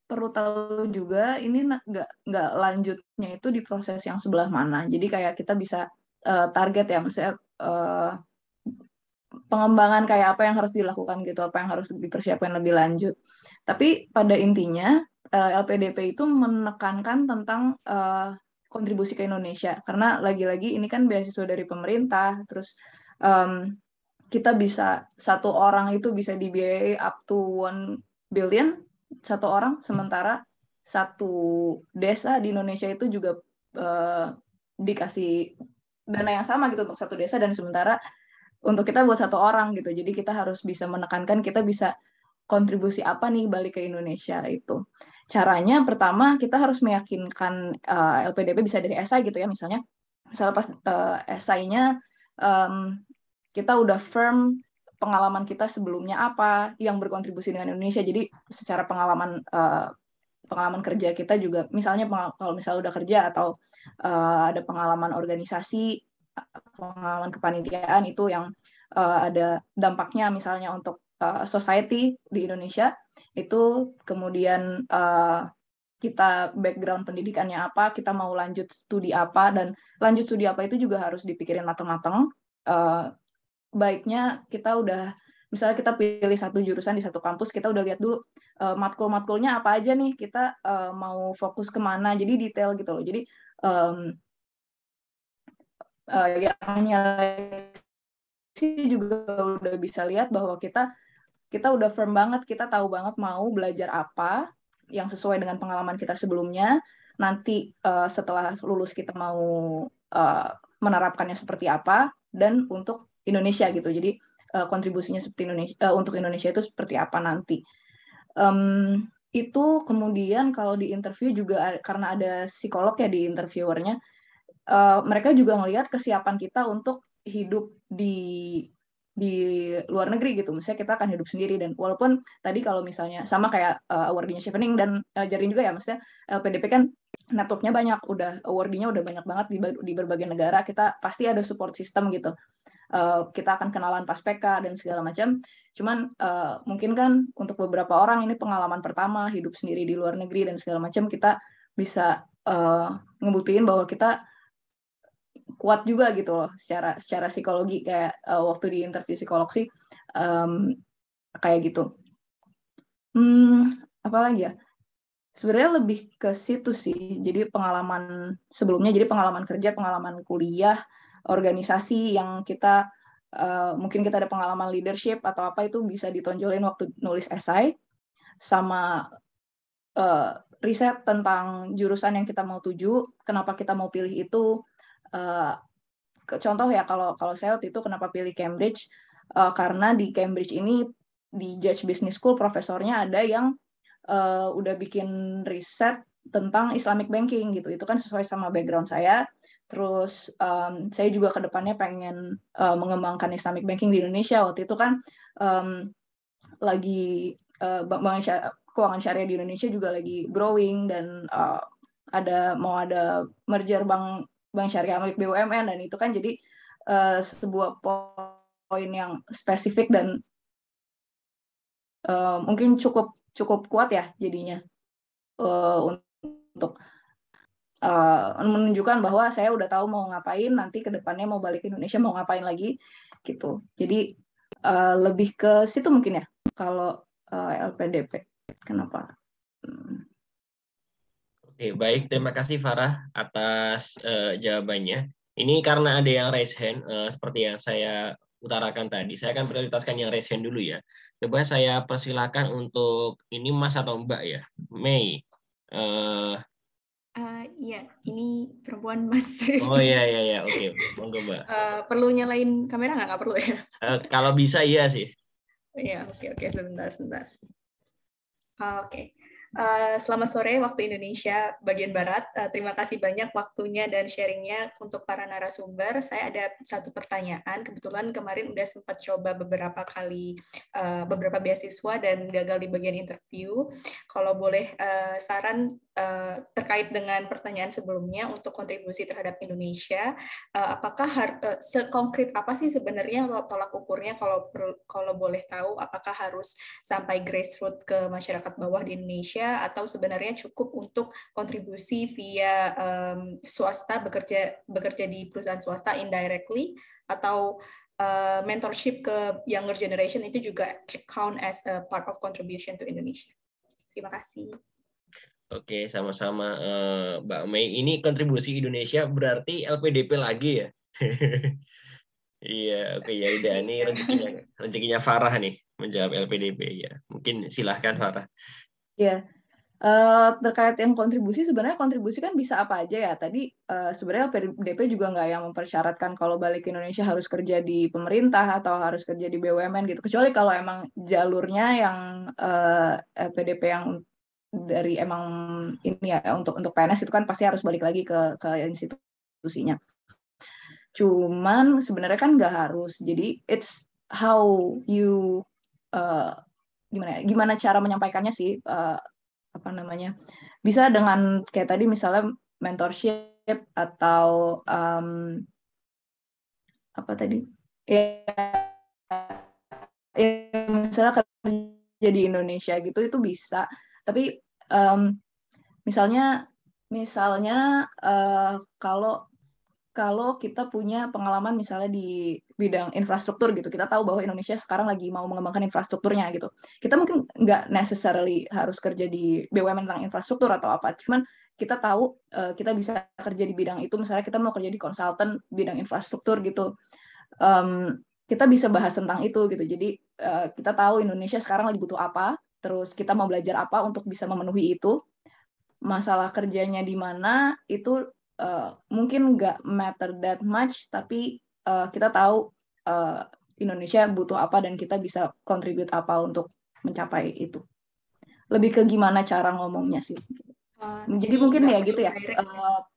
perlu tahu juga, ini nggak lanjutnya itu di proses yang sebelah mana. Jadi kayak kita bisa target ya, misalnya pengembangan kayak apa yang harus dilakukan gitu, apa yang harus dipersiapkan lebih lanjut. Tapi pada intinya LPDP itu menekankan tentang kontribusi ke Indonesia, karena lagi-lagi ini kan beasiswa dari pemerintah, terus kita bisa, satu orang itu bisa dibiayai up to 1 billion satu orang, sementara satu desa di Indonesia itu juga dikasih dana yang sama gitu untuk satu desa, dan sementara untuk kita buat satu orang gitu. Jadi kita harus bisa menekankan kita bisa kontribusi apa nih balik ke Indonesia itu. Caranya pertama kita harus meyakinkan LPDP bisa dari esai gitu ya, misalnya pas esainya kita udah firm pengalaman kita sebelumnya apa yang berkontribusi dengan Indonesia. Jadi secara pengalaman kerja kita juga, misalnya kalau misalnya udah kerja atau ada pengalaman organisasi pengalaman kepanitiaan itu yang ada dampaknya misalnya untuk society di Indonesia itu, kemudian kita background pendidikannya apa, kita mau lanjut studi apa, dan lanjut studi apa itu juga harus dipikirin matang-matang. Baiknya kita udah, misalnya kita pilih satu jurusan di satu kampus, kita udah lihat dulu matkul-matkulnya apa aja nih, kita mau fokus kemana, jadi detail gitu loh. Jadi yang nyeleksi juga udah bisa lihat bahwa kita udah firm banget, kita tahu banget mau belajar apa yang sesuai dengan pengalaman kita sebelumnya. Nanti setelah lulus kita mau menerapkannya seperti apa, dan untuk Indonesia gitu. Jadi kontribusinya seperti Indonesia, untuk Indonesia itu seperti apa nanti. Itu kemudian kalau di interview juga karena ada psikolog ya di interviewernya, mereka juga ngelihat kesiapan kita untuk hidup di luar negeri gitu. Misalnya kita akan hidup sendiri, dan walaupun tadi kalau misalnya sama kayak awardee-nya Chevening dan Jardine juga ya, maksudnya LPDP kan network-nya banyak, udah awardee-nya udah banyak banget di berbagai negara, kita pasti ada support system gitu. Kita akan kenalan pas PK dan segala macam. Cuman mungkin kan untuk beberapa orang ini pengalaman pertama hidup sendiri di luar negeri dan segala macam, kita bisa ngebuktiin bahwa kita kuat juga gitu loh secara psikologi, kayak waktu di interview psikolog sih kayak gitu. Apa lagi ya? Sebenarnya lebih ke situ sih. Jadi pengalaman sebelumnya, jadi pengalaman kerja, pengalaman kuliah, organisasi yang kita mungkin kita ada pengalaman leadership atau apa, itu bisa ditonjolin waktu nulis esai, sama riset tentang jurusan yang kita mau tuju, kenapa kita mau pilih itu. Contoh ya, kalau saya waktu itu kenapa pilih Cambridge, karena di Cambridge ini di Judge Business School profesornya ada yang udah bikin riset tentang Islamic banking gitu. Itu kan sesuai sama background saya. Terus saya juga ke depannya pengen mengembangkan Islamic banking di Indonesia. Waktu itu kan lagi keuangan syariah di Indonesia juga lagi growing, dan mau ada merger bank syariah milik BUMN, dan itu kan jadi sebuah poin yang spesifik dan mungkin cukup kuat ya jadinya untuk menunjukkan bahwa saya udah tahu mau ngapain, nanti ke depannya mau balik ke Indonesia mau ngapain lagi gitu. Jadi lebih ke situ mungkin ya kalau LPDP. Kenapa? Oke, baik. Terima kasih Farah atas jawabannya. Ini karena ada yang raise hand, seperti yang saya utarakan tadi. Saya akan prioritaskan yang raise hand dulu ya. Coba saya persilakan untuk ini Mas atau Mbak ya. Mei. Iya, ini perempuan Mas. Oh iya, oke. Monggo Mbak. Perlu nyalain kamera nggak? Nggak perlu ya? Kalau bisa iya sih. Iya, oke. Sebentar. Oke. Selamat sore waktu Indonesia bagian Barat. Terima kasih banyak waktunya dan sharingnya untuk para narasumber. Saya ada satu pertanyaan. Kebetulan kemarin udah sempat coba beberapa kali beberapa beasiswa dan gagal di bagian interview. Kalau boleh saran terkait dengan pertanyaan sebelumnya untuk kontribusi terhadap Indonesia, apakah sekonkret apa sih sebenarnya tolak ukurnya, kalau boleh tahu, apakah harus sampai grassroots ke masyarakat bawah di Indonesia, atau sebenarnya cukup untuk kontribusi via swasta, bekerja di perusahaan swasta indirectly, atau mentorship ke younger generation itu juga count as a part of contribution to Indonesia. Terima kasih. Oke, sama-sama Mbak Mei. Ini kontribusi Indonesia berarti LPDP lagi ya? Iya, oke ya udah. Ini rezekinya Farah nih menjawab LPDP ya. Mungkin silahkan Farah. Iya. Terkait yang kontribusi, sebenarnya kontribusi kan bisa apa aja ya. Tadi sebenarnya LPDP juga nggak yang mempersyaratkan kalau balik ke Indonesia harus kerja di pemerintah atau harus kerja di BUMN gitu. Kecuali kalau emang jalurnya yang LPDP yang dari emang ini ya, untuk PNS itu kan pasti harus balik lagi ke institusinya. Cuman sebenarnya kan nggak harus. Jadi it's how you gimana cara menyampaikannya sih, apa namanya, bisa dengan kayak tadi misalnya mentorship atau apa tadi? Ya misalnya kerja di Indonesia gitu itu bisa. Tapi misalnya kalau kita punya pengalaman misalnya di bidang infrastruktur gitu, kita tahu bahwa Indonesia sekarang lagi mau mengembangkan infrastrukturnya gitu. Kita mungkin nggak necessarily harus kerja di BUMN tentang infrastruktur atau apa, cuman kita tahu kita bisa kerja di bidang itu, misalnya kita mau kerja di konsultan bidang infrastruktur gitu. Kita bisa bahas tentang itu gitu. Jadi kita tahu Indonesia sekarang lagi butuh apa, terus kita mau belajar apa untuk bisa memenuhi itu. Masalah kerjanya di mana itu mungkin nggak matter that much, tapi kita tahu Indonesia butuh apa dan kita bisa contribute apa untuk mencapai itu. Lebih ke gimana cara ngomongnya sih. Jadi mungkin ya gitu ya,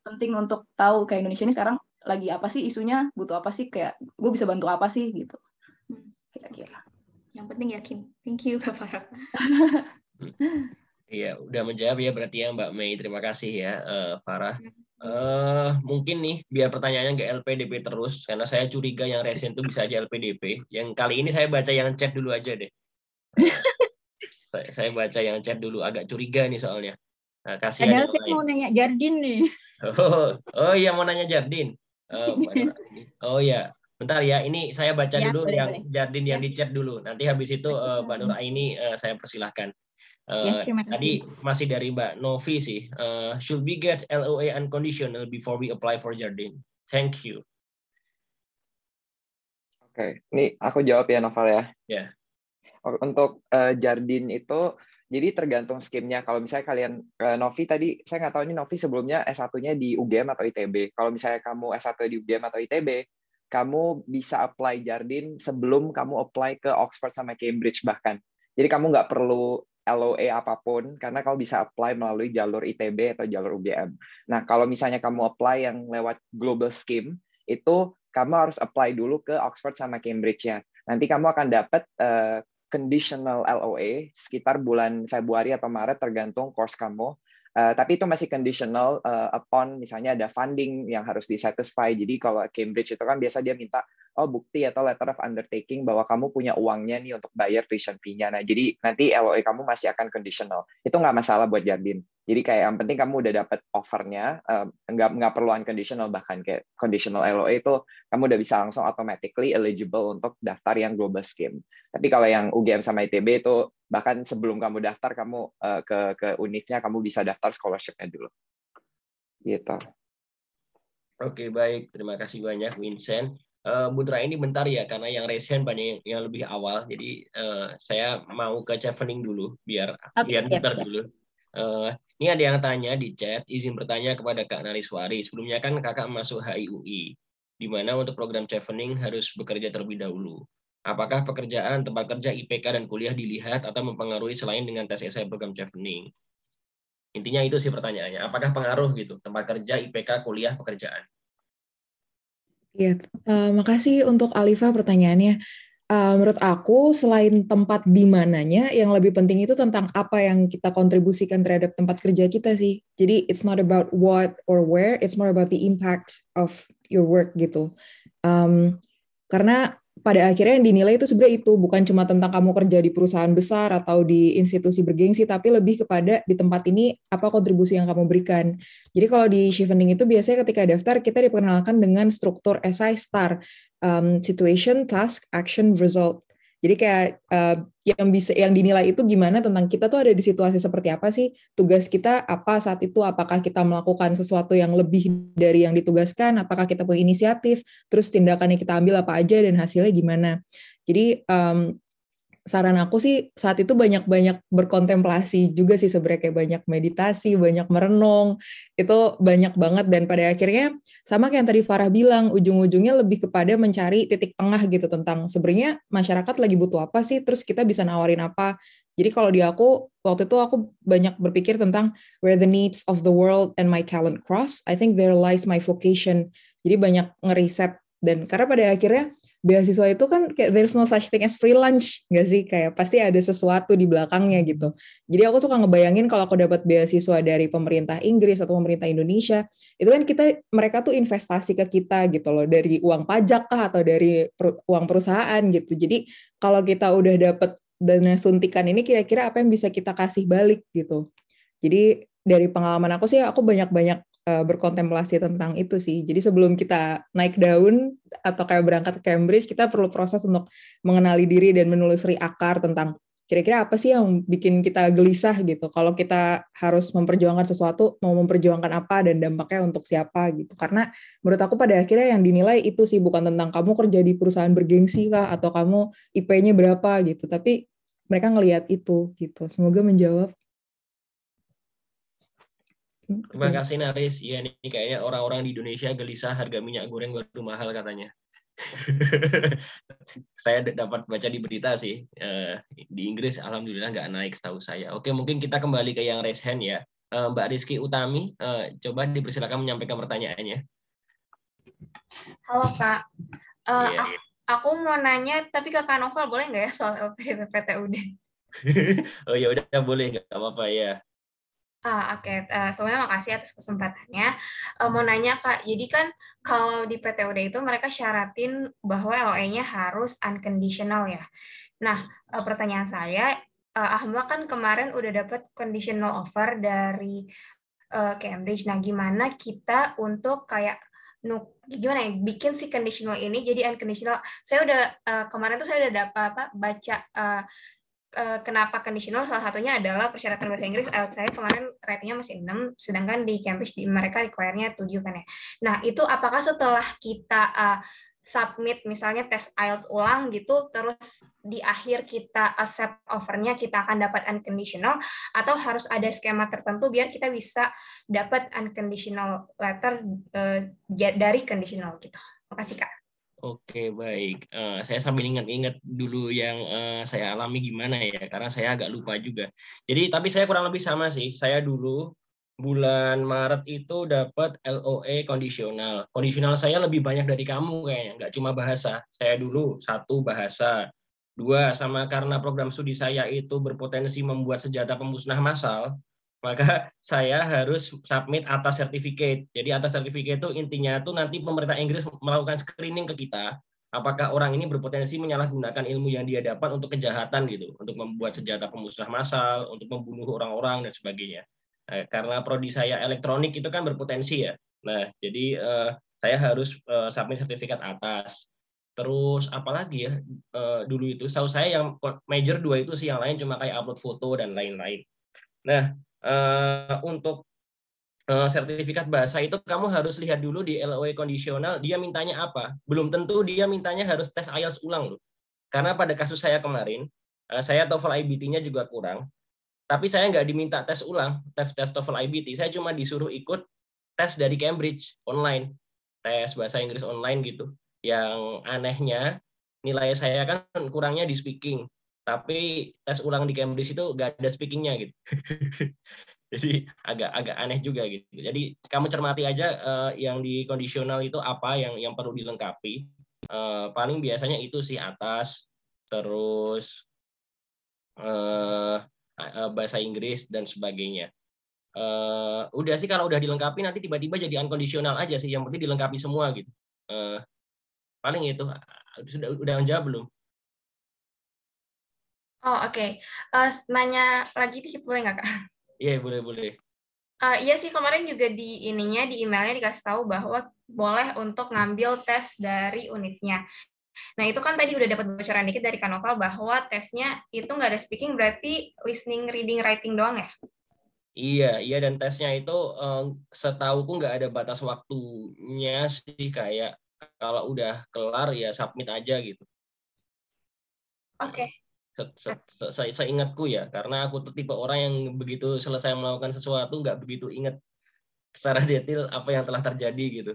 penting untuk tahu kayak Indonesia ini sekarang lagi apa sih isunya, butuh apa sih, kayak gue bisa bantu apa sih gitu. Kira-kira. Yang penting yakin. Thank you Kak Farah. Iya, udah menjawab ya berarti ya Mbak Mei. Terima kasih ya Farah. Mungkin nih biar pertanyaannya nggak LPDP terus, karena saya curiga yang resen itu bisa aja LPDP. Yang kali ini saya baca yang chat dulu aja deh. Saya baca yang chat dulu, agak curiga nih soalnya. Nah, kasih Padahal saya mau nanya Jardin nih. Oh iya, mau nanya Jardin. Oh ya, bentar ya. Ini saya baca Ya, dulu boleh, yang boleh. Jardin yang di chat dulu. Nanti habis itu Mbak Nur Aini saya persilahkan. Ya, terima kasih. Tadi masih dari Mbak Novi sih. Should we get LOA unconditional before we apply for Jardin? Thank you. Oke, ini aku jawab ya Novel ya. Ya. Untuk Jardin itu, jadi tergantung skimnya. Kalau misalnya kalian, Novi tadi, saya nggak tahu ini Novi sebelumnya S1-nya di UGM atau ITB. Kalau misalnya kamu S1 di UGM atau ITB, kamu bisa apply Jardin sebelum kamu apply ke Oxford sama Cambridge bahkan. Jadi kamu nggak perlu LOA apapun, karena kamu bisa apply melalui jalur ITB atau jalur UGM. Nah, kalau misalnya kamu apply yang lewat Global Scheme, itu kamu harus apply dulu ke Oxford sama Cambridge-nya. Nanti kamu akan dapat conditional LOA sekitar bulan Februari atau Maret tergantung course kamu. Tapi itu masih conditional upon misalnya ada funding yang harus disatisfy. Jadi kalau Cambridge itu kan biasa dia minta bukti atau letter of undertaking bahwa kamu punya uangnya nih untuk bayar tuition fee-nya. Nah, jadi nanti LOA kamu masih akan conditional. Itu nggak masalah buat Jardin. Jadi kayak yang penting kamu udah dapat offer-nya, nggak perlu unconditional, bahkan kayak conditional LOA itu kamu udah bisa langsung automatically eligible untuk daftar yang global scheme. Tapi kalau yang UGM sama ITB itu bahkan sebelum kamu daftar, kamu ke univnya kamu bisa daftar scholarship-nya dulu. Gitu. Oke, baik. Terima kasih banyak Vincent. Budra ini bentar ya, karena yang resen banyak yang lebih awal. Jadi saya mau ke Chevening dulu, biar bentar dulu. Ini ada yang tanya di chat, izin bertanya kepada Kak Nariswari. Sebelumnya kan kakak masuk HIUI, di mana untuk program Chevening harus bekerja terlebih dahulu. Apakah pekerjaan, tempat kerja, IPK, dan kuliah dilihat atau mempengaruhi selain dengan tes esai program Chevening? Intinya itu sih pertanyaannya. Apakah pengaruh gitu, tempat kerja, IPK, kuliah, pekerjaan? Iya, makasih untuk Alifa pertanyaannya. Menurut aku, selain tempat di mananya, yang lebih penting itu tentang apa yang kita kontribusikan terhadap tempat kerja kita sih. Jadi, it's not about what or where, it's more about the impact of your work gitu. Karena pada akhirnya yang dinilai itu sebenarnya itu bukan cuma tentang kamu kerja di perusahaan besar atau di institusi bergengsi, tapi lebih kepada di tempat ini apa kontribusi yang kamu berikan. Jadi kalau di Chevening itu biasanya ketika daftar kita diperkenalkan dengan struktur SI STAR, situation, task, action, result. Jadi kayak yang dinilai itu gimana tentang kita tuh ada di situasi seperti apa sih, tugas kita apa saat itu, apakah kita melakukan sesuatu yang lebih dari yang ditugaskan, apakah kita punya inisiatif, terus tindakan yang kita ambil apa aja dan hasilnya gimana. Jadi saran aku sih saat itu banyak-banyak berkontemplasi juga sih sebenarnya, kayak banyak meditasi, banyak merenung, itu banyak banget. Dan pada akhirnya sama kayak yang tadi Farah bilang, ujung-ujungnya lebih kepada mencari titik tengah gitu tentang sebenarnya masyarakat lagi butuh apa sih, terus kita bisa nawarin apa. Jadi kalau di aku, waktu itu aku banyak berpikir tentang where the needs of the world and my talent cross, I think there lies my vocation. Jadi banyak ngeriset, dan karena pada akhirnya beasiswa itu kan kayak there's no such thing as free lunch, nggak sih? Kayak pasti ada sesuatu di belakangnya gitu. Jadi aku suka ngebayangin kalau aku dapat beasiswa dari pemerintah Inggris atau pemerintah Indonesia, itu kan mereka tuh investasi ke kita gitu loh, dari uang pajak kah atau dari uang perusahaan gitu. Jadi kalau kita udah dapat dana suntikan ini, kira-kira apa yang bisa kita kasih balik gitu. Jadi dari pengalaman aku sih, aku banyak-banyak berkontemplasi tentang itu sih. Jadi sebelum kita naik daun atau kayak berangkat ke Cambridge, kita perlu proses untuk mengenali diri dan menelusuri akar tentang kira-kira apa sih yang bikin kita gelisah gitu. Kalau kita harus memperjuangkan sesuatu, mau memperjuangkan apa dan dampaknya untuk siapa gitu. Karena menurut aku pada akhirnya yang dinilai itu sih bukan tentang kamu kerja di perusahaan bergengsi kah atau kamu IP-nya berapa gitu. Tapi mereka ngelihat itu gitu. Semoga menjawab. Terima kasih Naris. Ya, ini kayaknya orang-orang di Indonesia gelisah harga minyak goreng baru mahal katanya. Saya dapat baca di berita sih. Di Inggris alhamdulillah nggak naik setahu saya. Oke, mungkin kita kembali ke yang raise hand ya. Mbak Rizky Utami, coba dipersilakan menyampaikan pertanyaannya. Halo Kak. Iya. Aku mau nanya, tapi ke Kak Novel boleh nggak ya soal LPDP PTUD? Oh ya udah boleh, nggak apa-apa ya. Oke. Semuanya makasih atas kesempatannya. Mau nanya Kak, jadi kan kalau di PTUD itu mereka syaratin bahwa LOE-nya harus unconditional ya. Nah, pertanyaan saya, Ahmad kan kemarin udah dapat conditional offer dari Cambridge. Nah, gimana kita untuk kayak gimana ya bikin si conditional ini jadi unconditional? Saya udah kemarin tuh saya udah dapat baca kenapa conditional, salah satunya adalah persyaratan bahasa Inggris. IELTS saya kemarin ratingnya masih 6, sedangkan di Cambridge mereka require-nya 7 kan ya. Nah, itu apakah setelah kita submit misalnya tes IELTS ulang gitu, terus di akhir kita accept offer-nya kita akan dapat unconditional, atau harus ada skema tertentu biar kita bisa dapat unconditional letter dari conditional gitu. Makasih Kak. Oke, baik. Saya sambil ingat-ingat dulu yang saya alami gimana ya, karena saya agak lupa juga. Jadi, tapi saya kurang lebih sama sih. Saya dulu bulan Maret itu dapat LOE kondisional. Kondisional saya lebih banyak dari kamu kayaknya, nggak cuma bahasa. Saya dulu 1 bahasa, 2 sama karena program studi saya itu berpotensi membuat senjata pemusnah massal, maka saya harus submit atas certificate. Jadi atas certificate itu intinya itu nanti pemerintah Inggris melakukan screening ke kita, apakah orang ini berpotensi menyalahgunakan ilmu yang dia dapat untuk kejahatan gitu, untuk membuat senjata pemusnah massal, untuk membunuh orang-orang dan sebagainya. Karena prodi saya elektronik itu kan berpotensi ya. Nah, jadi saya harus submit sertifikat atas. Terus apalagi ya dulu itu, tahu saya yang major 2 itu sih, yang lain cuma kayak upload foto dan lain-lain. Nah, untuk sertifikat bahasa itu kamu harus lihat dulu di LOE kondisional dia mintanya apa. Belum tentu dia mintanya harus tes IELTS ulang loh. Karena pada kasus saya kemarin, saya TOEFL IBT-nya juga kurang. Tapi saya nggak diminta tes ulang, tes TOEFL IBT. Saya cuma disuruh ikut tes dari Cambridge online, tes bahasa Inggris online gitu. Yang anehnya nilai saya kan kurangnya di speaking, tapi tes ulang di Cambridge itu nggak ada speakingnya gitu. Jadi agak aneh juga gitu. Jadi kamu cermati aja yang di kondisional itu apa yang perlu dilengkapi. Paling biasanya itu sih atas, terus bahasa Inggris dan sebagainya. Udah sih kalau udah dilengkapi nanti tiba-tiba jadi unconditional aja sih. Yang penting dilengkapi semua gitu. Paling itu udah menjawab belum? Oh oke. Nanya lagi dikit boleh nggak Kak? Iya, boleh. Iya sih, kemarin juga di emailnya dikasih tahu bahwa boleh untuk ngambil tes dari unitnya. Nah, itu kan tadi udah dapat bocoran dikit dari Kak Novel bahwa tesnya itu nggak ada speaking, berarti listening, reading, writing doang ya? Iya, dan tesnya itu setauku nggak ada batas waktunya sih, kayak kalau udah kelar ya submit aja gitu. Oke. Seingatku ya, karena aku tuh tipe orang yang begitu selesai melakukan sesuatu nggak begitu ingat secara detail apa yang telah terjadi gitu.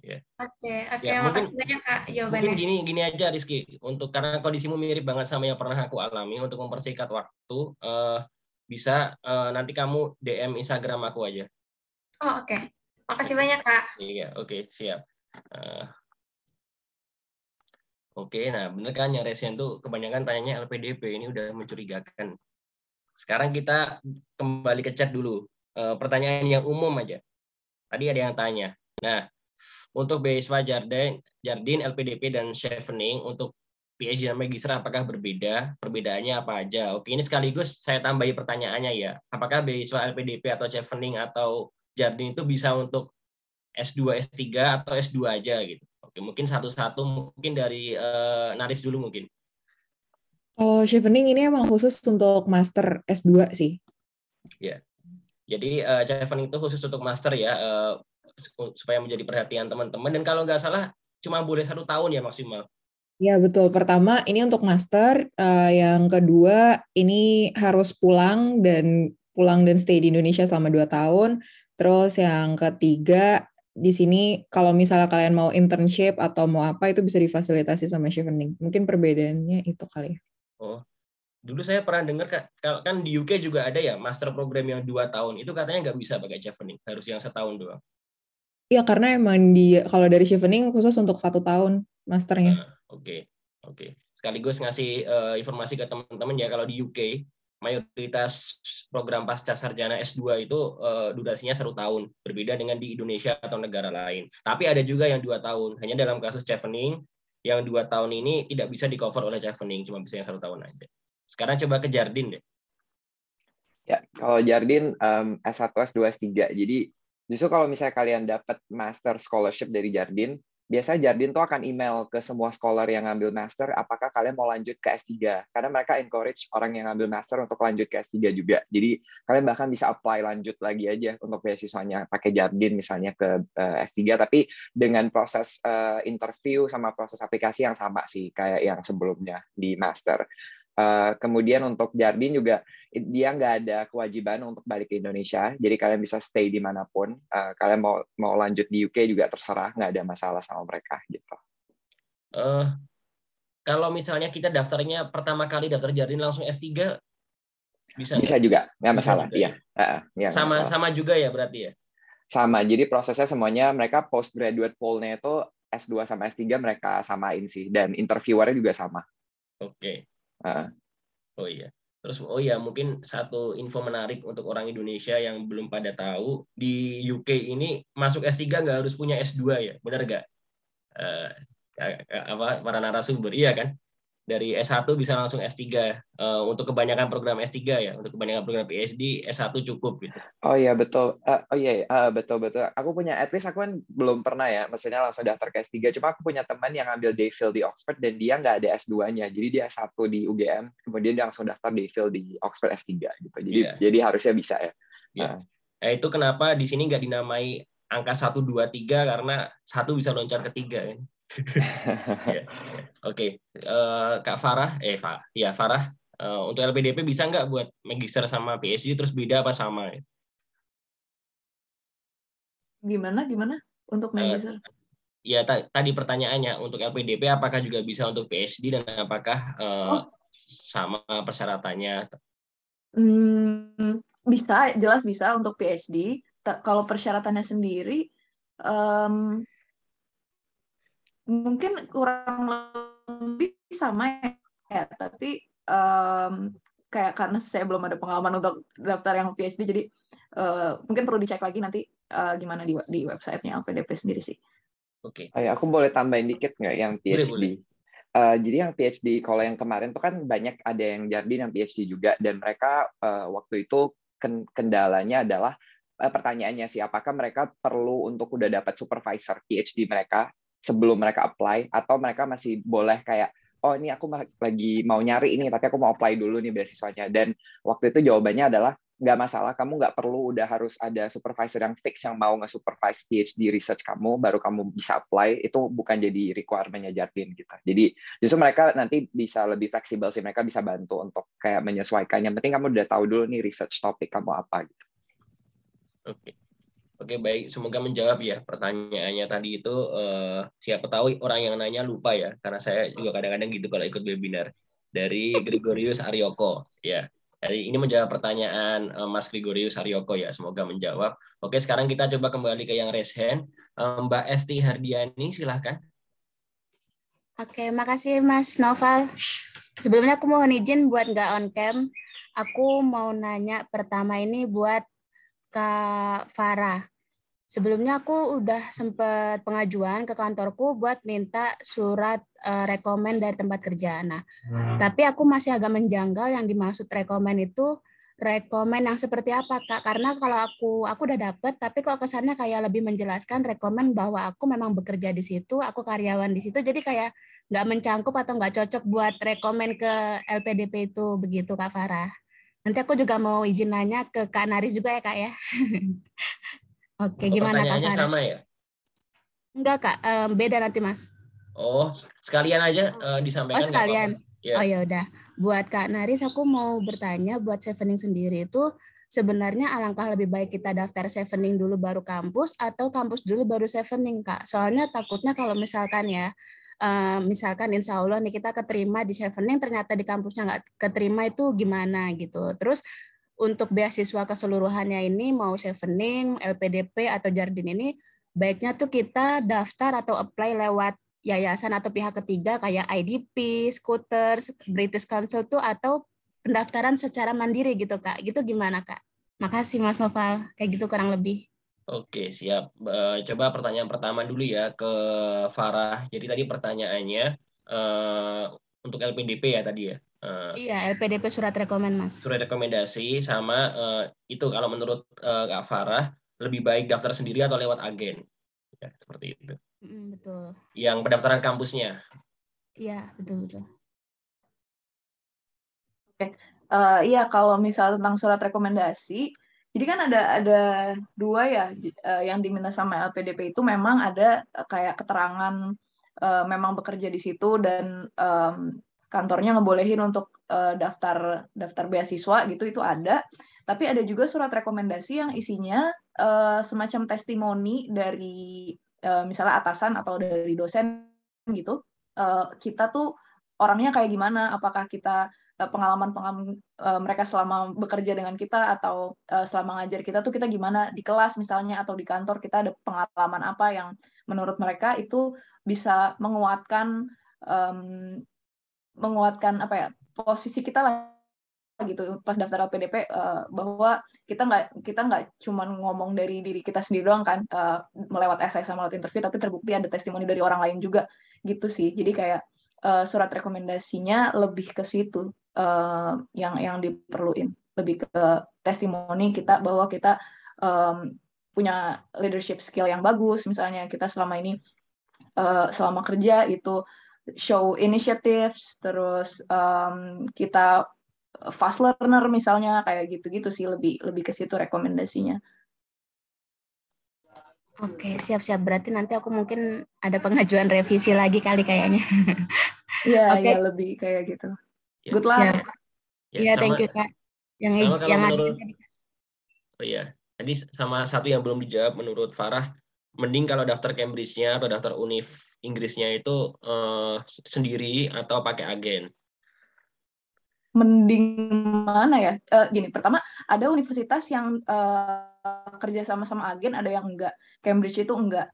Ya. Oke, Ya, makasih banyak Kak jawabannya. Mungkin gini aja Rizky, karena kondisimu mirip banget sama yang pernah aku alami, untuk mempersingkat waktu, bisa nanti kamu DM Instagram aku aja. Oh oke. Makasih banyak Kak. Iya, oke, siap. Oke, nah bener kan yang resen tuh kebanyakan tanyanya LPDP, ini udah mencurigakan. Sekarang kita kembali ke chat dulu. Pertanyaan yang umum aja. Tadi ada yang tanya. Nah, untuk beasiswa Jardin, LPDP, dan Chevening untuk PhD dan Magister apakah berbeda? Perbedaannya apa aja? Oke, ini sekaligus saya tambahi pertanyaannya ya. Apakah beasiswa LPDP atau Chevening atau Jardin itu bisa untuk S2, S3 atau S2 aja gitu? Oke, mungkin satu-satu, mungkin dari Naris dulu mungkin. Kalau Chevening ini emang khusus untuk master S2 sih. Ya, jadi Chevening itu khusus untuk master ya, supaya menjadi perhatian teman-teman. Dan kalau nggak salah cuma boleh 1 tahun ya maksimal. Ya betul. Pertama ini untuk master, yang kedua ini harus pulang dan stay di Indonesia selama 2 tahun. Terus yang ketiga di sini kalau misalnya kalian mau internship atau mau apa itu bisa difasilitasi sama Chevening. Mungkin perbedaannya itu kali. Oh, dulu saya pernah dengar kan di UK juga ada ya master program yang 2 tahun. Itu katanya nggak bisa pakai Chevening, harus yang 1 tahun doang. Iya karena emang kalau dari Chevening khusus untuk 1 tahun masternya. Oke. Sekaligus ngasih informasi ke teman-teman ya, kalau di UK mayoritas program pasca sarjana S2 itu durasinya 1 tahun, berbeda dengan di Indonesia atau negara lain. Tapi ada juga yang 2 tahun. Hanya dalam kasus Chevening yang 2 tahun ini tidak bisa di cover oleh Chevening, cuma bisa yang 1 tahun aja. Sekarang coba ke Jardin deh. Ya, kalau Jardin S1, S2, S3. Jadi justru kalau misalnya kalian dapat master scholarship dari Jardin, biasanya Jardin tuh akan email ke semua scholar yang ngambil master, apakah kalian mau lanjut ke S3. Karena mereka encourage orang yang ngambil master untuk lanjut ke S3 juga. Jadi kalian bahkan bisa apply lanjut lagi aja untuk beasiswanya pakai Jardin misalnya ke S3, tapi dengan proses interview sama proses aplikasi yang sama sih, kayak yang sebelumnya di master. Kemudian untuk Jardin juga dia nggak ada kewajiban untuk balik ke Indonesia, jadi kalian bisa stay dimanapun. Kalian mau lanjut di UK juga terserah, nggak ada masalah sama mereka gitu. Kalau misalnya kita daftarnya pertama kali daftar Jardin langsung S3 bisa juga, nggak masalah. Juga, iya. Sama juga ya berarti ya. Sama, jadi prosesnya semuanya mereka postgraduate poll-nya itu S2 sama S3 mereka samain sih, dan interviewernya juga sama. Oke. Oh iya. Terus mungkin satu info menarik untuk orang Indonesia yang belum pada tahu, di UK ini masuk S3 nggak harus punya S2 ya, benar nggak? Para narasumber, iya kan? Dari S1 bisa langsung S3. Untuk kebanyakan program S3 ya, untuk kebanyakan program PhD S1 cukup gitu. Oh iya betul. Betul. Aku at least aku kan belum pernah ya, maksudnya langsung daftar ke S3. Cuma aku punya teman yang ambil DPhil di Oxford dan dia nggak ada S2-nya. Jadi dia S1 di UGM, kemudian dia langsung daftar DPhil di Oxford S3 gitu. Jadi harusnya bisa ya. Itu kenapa di sini nggak dinamai angka 1, 2, 3 karena 1 bisa loncat ke 3 kan. Oke. Kak Farah, Farah, untuk LPDP bisa nggak buat magister sama PhD terus beda apa sama? Gimana untuk magister? Ya tadi pertanyaannya, untuk LPDP apakah juga bisa untuk PhD dan apakah sama persyaratannya? Bisa, jelas bisa untuk PhD. Kalau persyaratannya sendiri mungkin kurang lebih sama ya, tapi kayak karena saya belum ada pengalaman untuk daftar yang PhD, jadi mungkin perlu dicek lagi nanti gimana di websitenya LPDP sendiri sih. Oke. Aku boleh tambahin dikit nggak yang PhD? Boleh. Jadi yang PhD, kalau yang kemarin tuh kan banyak ada yang Jardin yang PhD juga, dan mereka waktu itu kendalanya adalah pertanyaannya sih, apakah mereka perlu untuk udah dapat supervisor PhD mereka sebelum mereka apply, atau mereka masih boleh kayak, oh ini aku lagi mau nyari ini, tapi aku mau apply dulu nih beasiswanya. Dan waktu itu jawabannya adalah, nggak masalah, kamu nggak perlu udah harus ada supervisor yang fix yang mau nge-supervise PhD research kamu, baru kamu bisa apply. Itu bukan jadi requirement-nya Jardin gitu. Jadi justru mereka nanti bisa lebih fleksibel sih, mereka bisa bantu untuk kayak menyesuaikan. Yang penting kamu udah tahu dulu nih research topik kamu apa gitu. Oke, baik. Semoga menjawab ya pertanyaannya tadi itu. Siapa tahu orang yang nanya lupa ya, karena saya juga kadang-kadang gitu kalau ikut webinar. Dari Gregorius Aryoko. Ya, jadi ini menjawab pertanyaan Mas Gregorius Aryoko ya. Semoga menjawab. Oke, sekarang kita coba kembali ke yang raise hand. Mbak Esti Hardiani, silahkan. Oke, makasih Mas Noval. Sebelumnya aku mohon izin buat nggak on cam. Aku mau nanya pertama ini buat Kak Farah. Sebelumnya aku udah sempat pengajuan ke kantorku buat minta surat rekomen dari tempat kerja. Nah, tapi aku masih agak menjanggal yang dimaksud rekomen itu rekomen yang seperti apa, Kak? Karena kalau aku udah dapet, tapi kok kesannya kayak lebih menjelaskan rekomen bahwa aku memang bekerja di situ, aku karyawan di situ, jadi kayak nggak mencangkup atau nggak cocok buat rekomen ke LPDP itu, begitu Kak Farah. Nanti aku juga mau izin nanya ke Kak Naris juga ya, Kak ya. Oke, gimana Kak Pertanyaannya Farah? sama ya? Enggak, Kak. Beda nanti, Mas. Oh, sekalian aja Oh, disampaikan nggak sekalian. apa-apa. Ya. Oh ya udah. Buat Kak Naris, aku mau bertanya buat Chevening sendiri itu sebenarnya alangkah lebih baik kita daftar Chevening dulu baru kampus atau kampus dulu baru Chevening, Kak. Soalnya takutnya kalau misalkan ya, misalkan insya Allah nih kita keterima di Chevening, ternyata di kampusnya nggak keterima itu gimana gitu. Terus untuk beasiswa keseluruhannya ini mau Chevening, LPDP atau Jardin ini baiknya tuh kita daftar atau apply lewat yayasan atau pihak ketiga kayak IDP, Scooters, British Council tuh atau pendaftaran secara mandiri gitu Kak. Gitu gimana Kak? Makasih Mas Noval. Kayak gitu kurang lebih. Oke, siap. Coba pertanyaan pertama dulu ya ke Farah. Jadi tadi pertanyaannya untuk LPDP ya tadi ya. Iya, LPDP surat rekomen Mas. Surat rekomendasi sama itu kalau menurut Kak Farah lebih baik daftar sendiri atau lewat agen. Ya, seperti itu. Betul. Yang pendaftaran kampusnya. Iya, betul. Oke. Iya, kalau misal tentang surat rekomendasi, jadi kan ada dua ya yang diminta sama LPDP itu memang ada kayak keterangan memang bekerja di situ dan kantornya ngebolehin untuk daftar beasiswa gitu, itu ada. Tapi ada juga surat rekomendasi yang isinya semacam testimoni dari misalnya atasan atau dari dosen gitu. Kita tuh orangnya kayak gimana, apakah kita pengalaman mereka selama bekerja dengan kita atau selama ngajar kita tuh kita gimana di kelas misalnya atau di kantor, kita ada pengalaman apa yang menurut mereka itu bisa menguatkan apa ya, posisi kita lah gitu pas daftar LPDP, bahwa kita nggak cuma ngomong dari diri kita sendiri doang kan, melewat essay sama lewat interview, tapi terbukti ada testimoni dari orang lain juga gitu sih. Jadi kayak surat rekomendasinya lebih ke situ yang diperluin, lebih ke testimoni kita bahwa kita punya leadership skill yang bagus, misalnya kita selama ini selama kerja itu show initiatives, terus kita fast learner misalnya, kayak gitu-gitu sih, lebih ke situ rekomendasinya. Oke, siap-siap. Berarti nanti aku mungkin ada pengajuan revisi lagi kali kayaknya. Iya, okay. Ya lebih kayak gitu. Good luck. Iya, thank you Kak. Yang menurut, oh iya, tadi sama satu yang belum dijawab menurut Farah, mending kalau daftar Cambridge-nya atau daftar univ Inggrisnya itu sendiri atau pakai agen? Mending mana ya? Gini, pertama ada universitas yang kerja sama agen, ada yang enggak. Cambridge itu enggak.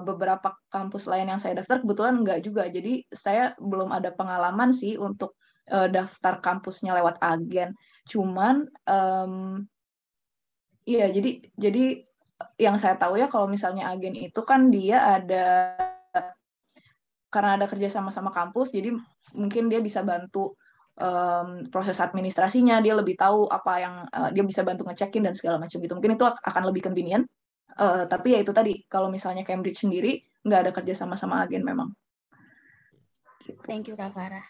Beberapa kampus lain yang saya daftar kebetulan enggak juga. Jadi saya belum ada pengalaman sih untuk daftar kampusnya lewat agen. Cuman iya, jadi yang saya tahu ya kalau misalnya agen itu kan dia ada, karena ada kerja sama kampus, jadi mungkin dia bisa bantu proses administrasinya, dia lebih tahu apa yang dia bisa bantu ngecekin dan segala macam gitu. Mungkin itu akan lebih convenient. Tapi ya itu tadi, kalau misalnya Cambridge sendiri nggak ada kerja sama agen memang. Thank you Kak Farah.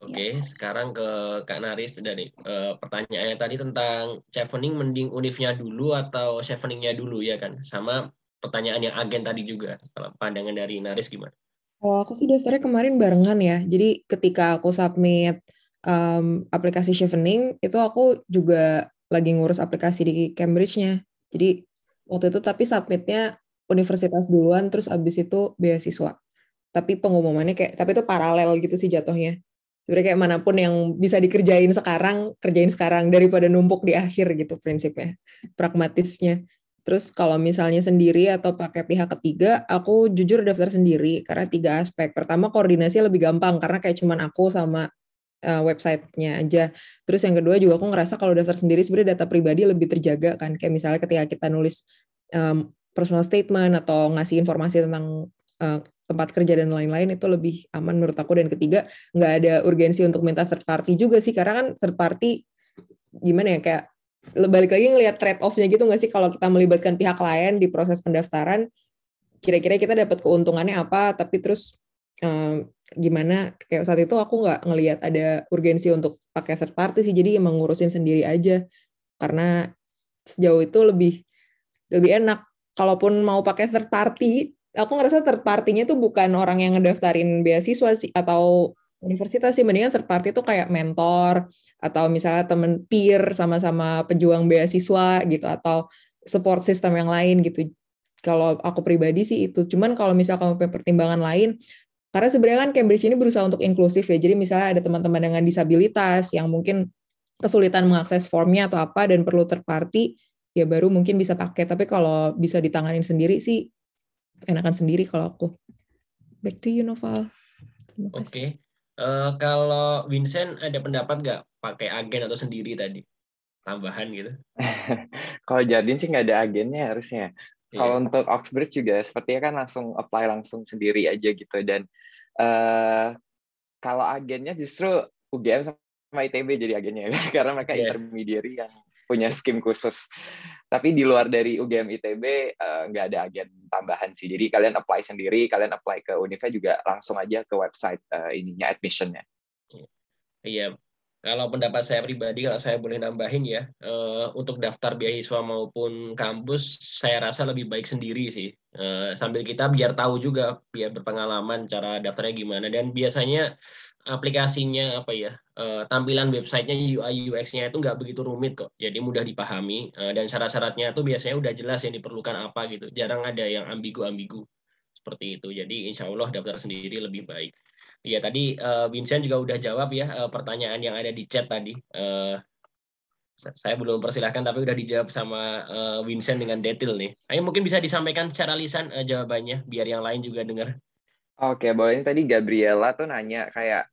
Oke, sekarang ke Kak Naris dari pertanyaannya tadi tentang Chevening mending univnya dulu atau Cheveningnya dulu ya kan? Sama pertanyaan yang agen tadi juga. Kalau pandangan dari Naris gimana? Oh, aku sih daftarnya kemarin barengan ya. Jadi ketika aku submit aplikasi Chevening, itu aku juga lagi ngurus aplikasi di Cambridge-nya. Jadi waktu itu tapi submitnya universitas duluan, terus abis itu beasiswa. Tapi pengumumannya tapi itu paralel gitu sih jatuhnya. Sebenarnya kayak manapun yang bisa dikerjain sekarang, kerjain sekarang daripada numpuk di akhir gitu prinsipnya, pragmatisnya. Terus kalau misalnya sendiri atau pakai pihak ketiga, aku jujur daftar sendiri karena 3 aspek. Pertama, koordinasi lebih gampang karena kayak cuman aku sama website-nya aja. Terus yang kedua juga aku ngerasa kalau daftar sendiri sebenarnya data pribadi lebih terjaga kan. Kayak misalnya ketika kita nulis personal statement atau ngasih informasi tentang tempat kerja dan lain-lain itu lebih aman menurut aku. Dan ketiga, nggak ada urgensi untuk minta third party juga sih, karena kan third party gimana ya, kayak balik lagi ngelihat trade off-nya gitu nggak sih, kalau kita melibatkan pihak lain di proses pendaftaran, kira-kira kita dapat keuntungannya apa, tapi terus gimana, kayak saat itu aku nggak ngelihat ada urgensi untuk pakai third party sih, jadi emang ngurusin sendiri aja, karena sejauh itu lebih enak. Kalaupun mau pakai third party, aku ngerasa third party-nya tuh bukan orang yang ngedaftarin beasiswa sih atau universitas sih, mendingan third party tuh kayak mentor atau misalnya temen peer sama-sama pejuang beasiswa gitu, atau support system yang lain gitu. Kalau aku pribadi sih itu. Cuman kalau misalnya kamu punya pertimbangan lain, karena sebenarnya kan Cambridge ini berusaha untuk inklusif ya, jadi misalnya ada teman-teman dengan disabilitas yang mungkin kesulitan mengakses formnya atau apa dan perlu third party, ya baru mungkin bisa pakai. Tapi kalau bisa ditanganin sendiri sih enakan sendiri kalau aku. Back to you, Noval. Oke. Kalau Vincent ada pendapat nggak pakai agen atau sendiri tadi? Tambahan gitu. Kalau Jardine sih nggak ada agennya harusnya. Kalau untuk Oxbridge juga sepertinya kan langsung apply langsung sendiri aja gitu. Dan kalau agennya justru UGM sama ITB jadi agennya karena mereka intermediary yang punya skim khusus. Tapi di luar dari UGM ITB nggak ada agen tambahan sih. Jadi kalian apply sendiri, kalian apply ke Univnya juga langsung aja ke website ininya admissionnya. Iya. Kalau pendapat saya pribadi, kalau saya boleh nambahin ya, untuk daftar beasiswa maupun kampus, saya rasa lebih baik sendiri sih. Sambil kita biar tahu juga, biar berpengalaman cara daftarnya gimana. Dan biasanya aplikasinya apa ya, tampilan websitenya UI UX-nya itu nggak begitu rumit kok, jadi mudah dipahami, dan syarat-syaratnya itu biasanya udah jelas yang diperlukan apa gitu, jarang ada yang ambigu-ambigu seperti itu. Jadi insya Allah daftar sendiri lebih baik. Ya tadi Vincent juga udah jawab ya pertanyaan yang ada di chat tadi. Saya belum persilahkan tapi udah dijawab sama Vincent dengan detail nih. Ayo mungkin bisa disampaikan secara lisan jawabannya biar yang lain juga dengar. Oke, boleh. Ini tadi Gabriela tuh nanya kayak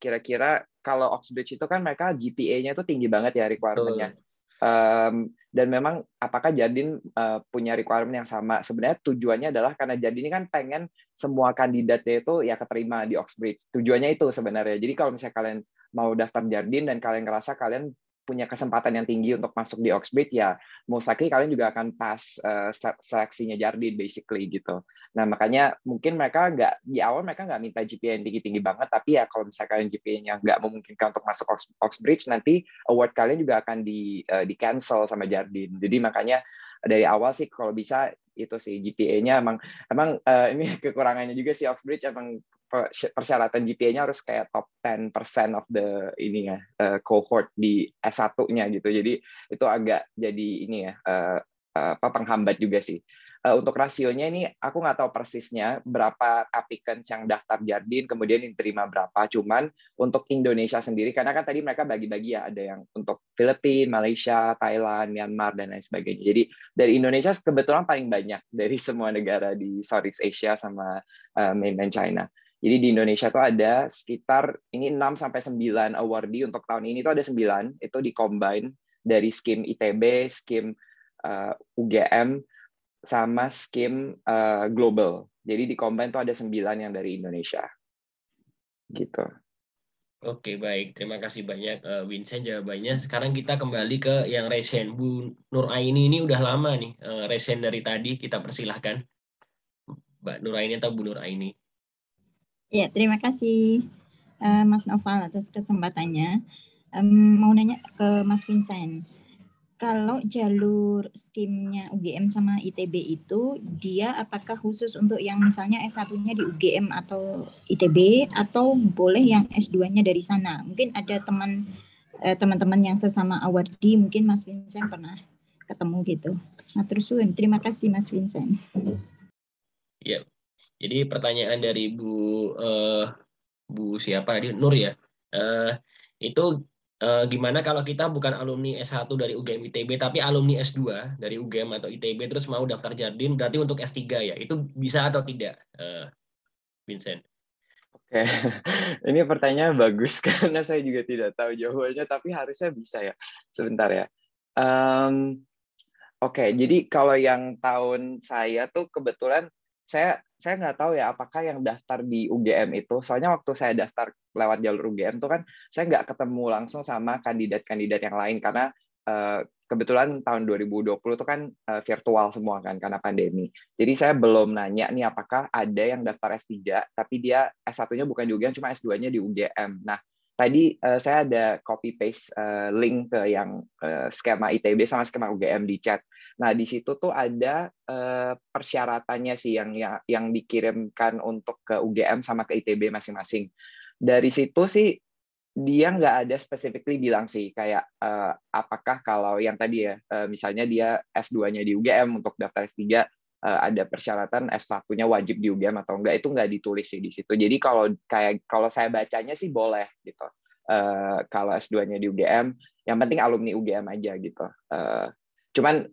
kira-kira kalau Oxbridge itu kan mereka GPA-nya tuh tinggi banget ya requirement-nya. Dan memang apakah Jardine punya requirement yang sama? Sebenarnya tujuannya adalah karena Jardine kan pengen semua kandidatnya itu ya keterima di Oxbridge. Tujuannya itu sebenarnya. Jadi kalau misalnya kalian mau daftar Jardine dan kalian ngerasa kalian punya kesempatan yang tinggi untuk masuk di Oxbridge, ya most likely kalian juga akan pas seleksinya Jardine basically gitu. Nah makanya mungkin mereka di awal mereka nggak minta GPA yang tinggi-tinggi banget, tapi ya kalau misalnya kalian GPA-nya nggak memungkinkan untuk masuk Oxbridge, nanti award kalian juga akan di cancel sama Jardine. Jadi makanya dari awal sih kalau bisa itu sih GPA-nya emang ini kekurangannya juga sih Oxbridge, emang persyaratan GPA-nya harus kayak top 10% of the ini ya cohort di S1-nya gitu. Jadi itu agak jadi ini ya penghambat juga sih. Untuk rasionya ini aku nggak tahu persisnya berapa applicants yang daftar Jardine kemudian diterima berapa. Cuman untuk Indonesia sendiri, karena kan tadi mereka bagi-bagi ya, ada yang untuk Filipina, Malaysia, Thailand, Myanmar dan lain sebagainya. Jadi dari Indonesia kebetulan paling banyak dari semua negara di Southeast Asia sama mainland China. Jadi di Indonesia tuh ada sekitar ini 6-9 awardee untuk tahun ini tuh ada 9, itu di-combine dari skim ITB, skim UGM, sama skim global. Jadi di-combine tuh ada 9 yang dari Indonesia. Gitu. Oke, baik. Terima kasih banyak Vincent jawabannya. Sekarang kita kembali ke yang resen. Bu Nur Aini ini udah lama nih resen dari tadi. Kita persilahkan. Mbak Nur Aini atau Bu Nur Aini. Ya, terima kasih Mas Noval atas kesempatannya. Mau nanya ke Mas Vincent. Kalau jalur skimnya UGM sama ITB itu, dia apakah khusus untuk yang misalnya S1-nya di UGM atau ITB, atau boleh yang S2-nya dari sana? Mungkin ada teman-teman yang sesama awardee, mungkin Mas Vincent pernah ketemu gitu. Nah, terus terima kasih Mas Vincent. Ya, jadi pertanyaan dari Bu siapa tadi, Nur ya, itu Gimana kalau kita bukan alumni S1 dari UGM ITB, tapi alumni S2 dari UGM atau ITB, terus mau daftar Jardin, berarti untuk S3 ya, itu bisa atau tidak, Vincent? Oke, ini pertanyaan bagus karena saya juga tidak tahu jawabannya, tapi harusnya bisa ya. Sebentar ya. Oke, jadi kalau yang tahun saya tuh kebetulan saya nggak tahu ya apakah yang daftar di UGM itu, soalnya waktu saya daftar lewat jalur UGM tuh kan saya nggak ketemu langsung sama kandidat-kandidat yang lain karena kebetulan tahun 2020 tuh kan virtual semua kan karena pandemi. Jadi saya belum nanya nih apakah ada yang daftar S3 tapi dia S1-nya bukan di UGM cuma S2-nya di UGM. Nah, tadi saya ada copy paste link ke yang skema ITB sama skema UGM di chat. Nah, di situ tuh ada persyaratannya sih yang dikirimkan untuk ke UGM sama ke ITB masing-masing. Dari situ sih dia nggak ada specifically bilang sih kayak apakah kalau yang tadi ya misalnya dia S2-nya di UGM untuk daftar S3 ada persyaratan S1-nya wajib di UGM atau enggak, itu nggak ditulis sih di situ. Jadi kalau saya bacanya sih boleh gitu. Kalau S2-nya di UGM, yang penting alumni UGM aja gitu. Cuman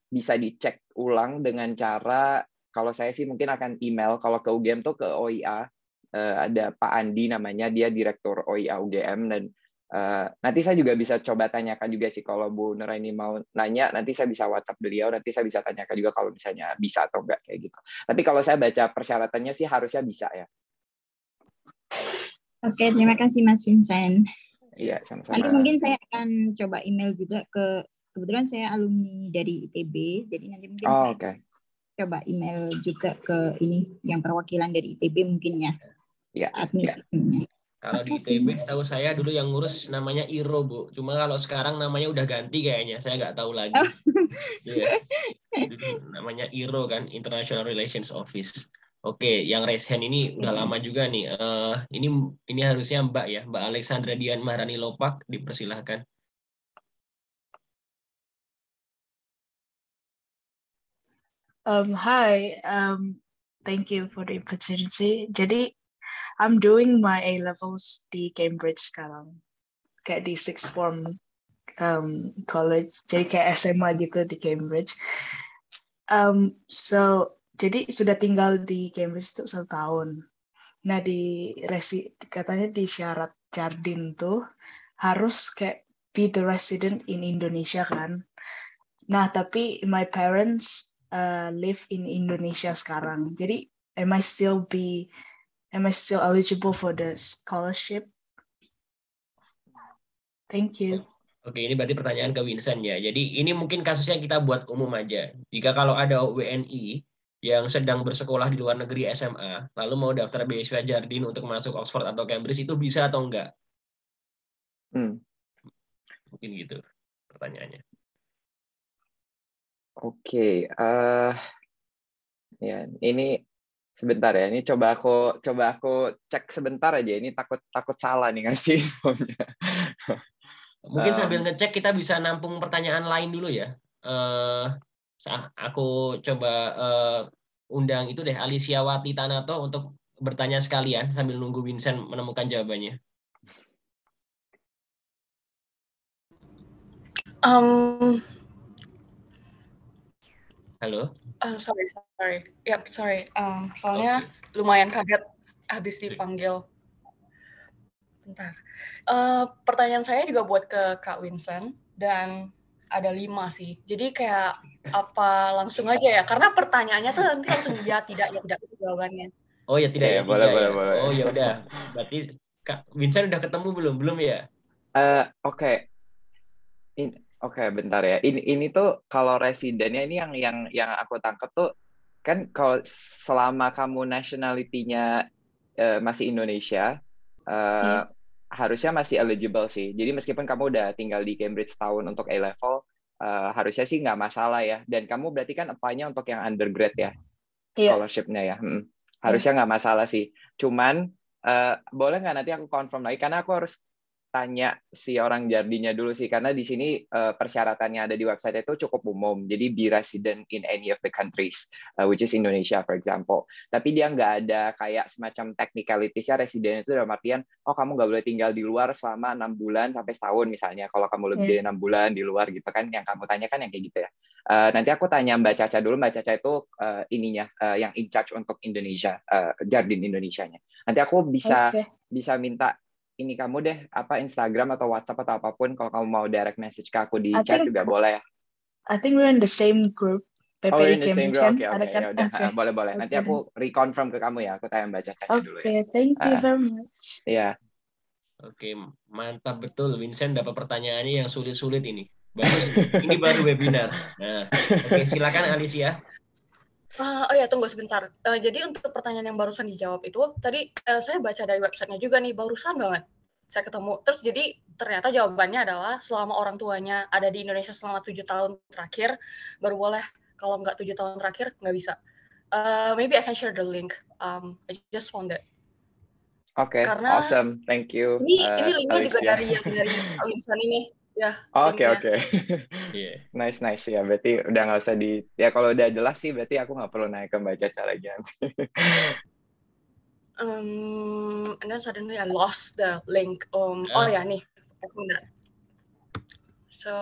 bisa dicek ulang dengan cara, kalau saya sih mungkin akan email, kalau ke UGM tuh ke OIA, ada Pak Andi namanya, dia direktur OIA UGM, dan nanti saya juga bisa coba tanyakan juga sih kalau Bu Nuraini mau nanya, nanti saya bisa WhatsApp beliau, nanti saya bisa tanyakan juga kalau misalnya bisa atau enggak kayak gitu. Tapi kalau saya baca persyaratannya sih harusnya bisa ya. Oke, terima kasih Mas Vincent. Iya, sama-sama. Nanti mungkin saya akan coba email juga kebetulan saya alumni dari ITB, jadi nanti mungkin saya coba email juga ke ini yang perwakilan dari ITB mungkin ya. Iya. Kalau di ITB tahu saya dulu yang ngurus namanya IRO, Bu. Cuma kalau sekarang namanya udah ganti kayaknya, saya nggak tahu lagi. Iya. Dulu namanya IRO kan, International Relations Office. Oke, yang raise hand ini udah lama juga nih. Ini harusnya Mbak ya, Mbak Alexandra Dian Maharani Lopak, dipersilahkan. Hi, thank you for the opportunity. Jadi, I'm doing my A-levels di Cambridge sekarang, kayak di sixth form college, jadi kayak SMA gitu di Cambridge. Jadi sudah tinggal di Cambridge itu 1 tahun. Nah, katanya di syarat Jardin tuh harus kayak be the resident in Indonesia kan. Nah, tapi my parents live in Indonesia sekarang. Jadi am I still eligible for the scholarship? Thank you. Oke, ini berarti pertanyaan ke Vincent ya. Jadi ini mungkin kasusnya kita buat umum aja. Jika kalau ada WNI yang sedang bersekolah di luar negeri SMA, lalu mau daftar beasiswa Jardin untuk masuk Oxford atau Cambridge, itu bisa atau enggak? Mungkin gitu pertanyaannya. Oke, ya ini sebentar ya. Ini coba aku cek sebentar aja. Ini takut salah nih ngasih infonya. Mungkin sambil ngecek kita bisa nampung pertanyaan lain dulu ya. Aku coba undang itu deh Alicia Wati Tanato untuk bertanya sekalian sambil nunggu Vincent menemukan jawabannya. Halo. Sorry. Yep, sorry. Soalnya lumayan kaget habis dipanggil. Bentar. Pertanyaan saya juga buat ke Kak Vincent dan ada 5 sih. Jadi kayak apa langsung aja ya? Karena pertanyaannya tuh nanti langsung ya tidak itu jawabannya. Oh ya tidak ya. Boleh. Oh ya udah. Berarti Kak Vincent udah ketemu belum ya? Oke. Oke, bentar ya. Ini tuh kalau residennya ini yang aku tangkap tuh kan kalau selama kamu nationality-nya masih Indonesia, harusnya masih eligible sih. Jadi meskipun kamu udah tinggal di Cambridge setahun untuk A-level, harusnya sih nggak masalah ya. Dan kamu berarti kan apply-nya untuk yang undergrad ya, scholarship-nya ya. Harusnya nggak masalah sih. Cuman boleh nggak nanti aku confirm lagi karena aku harus tanya si orang Jardinnya dulu sih, karena di sini persyaratannya ada di website itu cukup umum. Jadi be resident in any of the countries, which is Indonesia for example. Tapi dia nggak ada kayak semacam technicalities-nya resident itu dalam artian, oh kamu nggak boleh tinggal di luar selama 6 bulan sampai setahun misalnya. Kalau kamu lebih dari 6 bulan di luar gitu kan, yang kamu tanyakan yang kayak gitu ya. Nanti aku tanya Mbak Caca dulu. Mbak Caca itu yang in charge untuk Indonesia, Jardin Indonesianya. Nanti aku bisa minta ini kamu deh, apa Instagram atau WhatsApp atau apapun, kalau kamu mau direct message ke aku di chat juga boleh. I think we're in the same group. Oh, we're in the same group. Oke, ya udah. Boleh. Nanti aku reconfirm ke kamu ya. Aku tanya Mbak Caca dulu ya. Oke, thank you very much. Iya. Oke, mantap betul. Vincent dapat pertanyaannya yang sulit-sulit ini. Bagus. Ini baru webinar. Nah, oke, silakan Alicia. Oh ya, tunggu sebentar. Jadi untuk pertanyaan yang barusan dijawab itu, tadi saya baca dari websitenya juga nih, barusan banget saya ketemu. Terus jadi ternyata jawabannya adalah selama orang tuanya ada di Indonesia selama 7 tahun terakhir, baru boleh. Kalau nggak 7 tahun terakhir, nggak bisa. Maybe I can share the link. I just found it. Oke, awesome. Thank you. Ini linknya juga dari Winston ini. Ya. Oke. Nice. Ya, berarti udah nggak usah ya kalau udah jelas sih, berarti aku nggak perlu naik ke Mbak Caca lagi. And then suddenly I lost the link. Oh ya nih, aku udah. So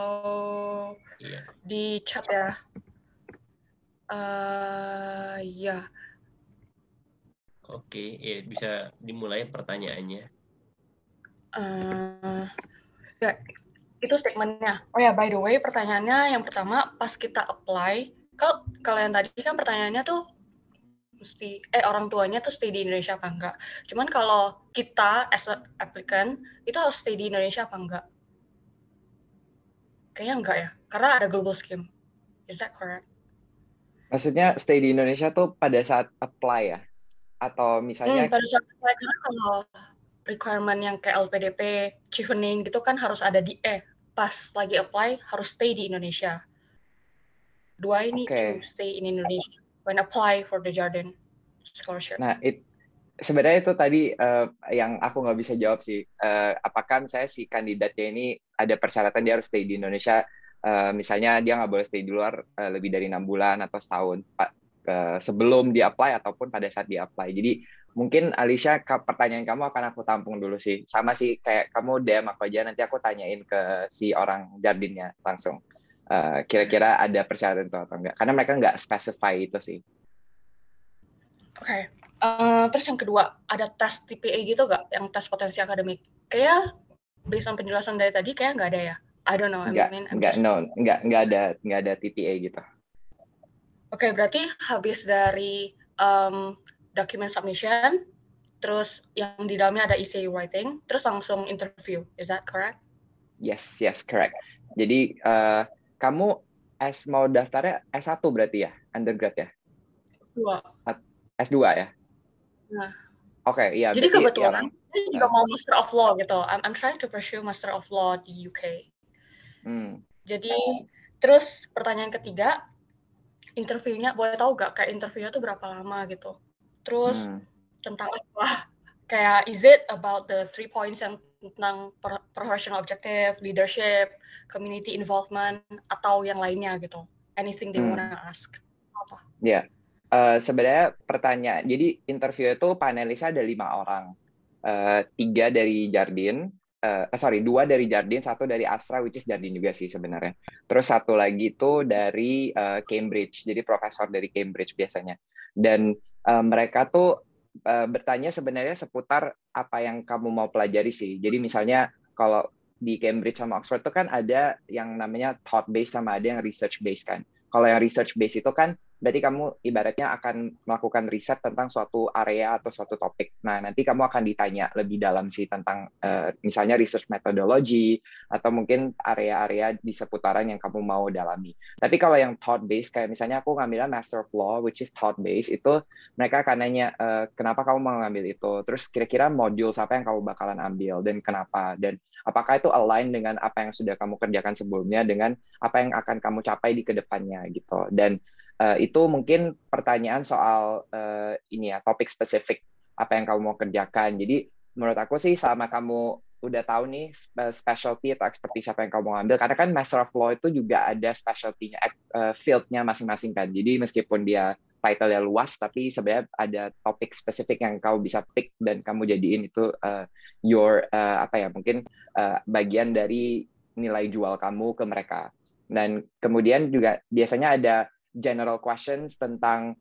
di chat ya. Ya. Oke, ya bisa dimulai pertanyaannya. Ya, itu statementnya. Oh ya, by the way, pertanyaannya yang pertama pas kita apply, kalau yang tadi kan pertanyaannya tuh mesti orang tuanya tuh stay di Indonesia apa enggak. Cuman kalau kita as an applicant itu harus stay di Indonesia apa enggak? Kayaknya enggak ya, karena ada global scheme. Is that correct? Maksudnya stay di Indonesia tuh pada saat apply ya? Atau misalnya pada saat apply, karena kalau requirement yang kayak LPDP, chevening gitu kan harus ada di pas lagi apply harus stay di Indonesia. Do I need to stay in Indonesia when apply for the Jardin scholarship? Nah, sebenarnya itu tadi yang aku nggak bisa jawab sih. Apakah misalnya si kandidatnya ini ada persyaratan dia harus stay di Indonesia, misalnya dia nggak boleh stay di luar lebih dari 6 bulan atau setahun sebelum di-apply ataupun pada saat di-apply. Jadi mungkin Alicia, pertanyaan kamu akan aku tampung dulu sih. Sama sih kayak kamu DM aku aja, nanti aku tanyain ke si orang Jardinnya langsung. Kira-kira ada persyaratan itu atau enggak. Karena mereka nggak specify itu sih. Oke. Terus yang kedua, ada tes TPA gitu nggak? Yang tes potensi akademik? Kayak based on penjelasan dari tadi, kayak nggak ada ya? I don't know. Nggak ada TPA gitu. Oke, berarti habis dari document submission, terus yang di dalamnya ada essay writing, terus langsung interview. Is that correct? Yes, correct. Jadi kamu mau daftarnya S1 berarti ya? Undergrad ya? S2 ya? Nah. Oke, iya. Jadi kebetulan saya juga mau Master of Law gitu. I'm trying to pursue Master of Law di UK. Jadi, terus pertanyaan ketiga, interviewnya boleh tahu nggak kayak interviewnya tuh berapa lama gitu? Terus tentang apa? Kayak is it about the 3 points yang tentang professional objective, leadership, community involvement, atau yang lainnya gitu? Anything they wanna ask? Apa? Ya, sebenarnya pertanyaan. Jadi interview itu panelisnya ada 5 orang, 3 dari Jardin. 2 dari Jardin, 1 dari Astra, which is Jardin juga sih sebenarnya. Terus 1 lagi itu dari Cambridge, jadi profesor dari Cambridge biasanya. Dan mereka tuh bertanya sebenarnya seputar apa yang kamu mau pelajari sih. Jadi misalnya kalau di Cambridge sama Oxford itu kan ada yang namanya thought based sama ada yang research based kan. Kalau yang research based itu kan berarti kamu ibaratnya akan melakukan riset tentang suatu area atau suatu topik. Nah, nanti kamu akan ditanya lebih dalam sih tentang misalnya research methodology atau mungkin area-area di seputaran yang kamu mau dalami. Tapi kalau yang thought based kayak misalnya aku ngambilnya Master of Law which is thought based, itu mereka akan nanya kenapa kamu mau ngambil itu, terus kira-kira modul apa yang kamu bakalan ambil dan kenapa, dan apakah itu align dengan apa yang sudah kamu kerjakan sebelumnya dengan apa yang akan kamu capai di kedepannya gitu. Dan itu mungkin pertanyaan soal topik spesifik apa yang kamu mau kerjakan. Jadi menurut aku sih selama kamu udah tahu nih specialty atau expertise apa yang kamu mau ambil, karena kan Master of Law itu juga ada specialty-nya, field-nya masing-masing kan. Jadi meskipun dia title-nya luas, tapi sebenarnya ada topik spesifik yang kamu bisa pick dan kamu jadiin itu mungkin bagian dari nilai jual kamu ke mereka. Dan kemudian juga biasanya ada general questions tentang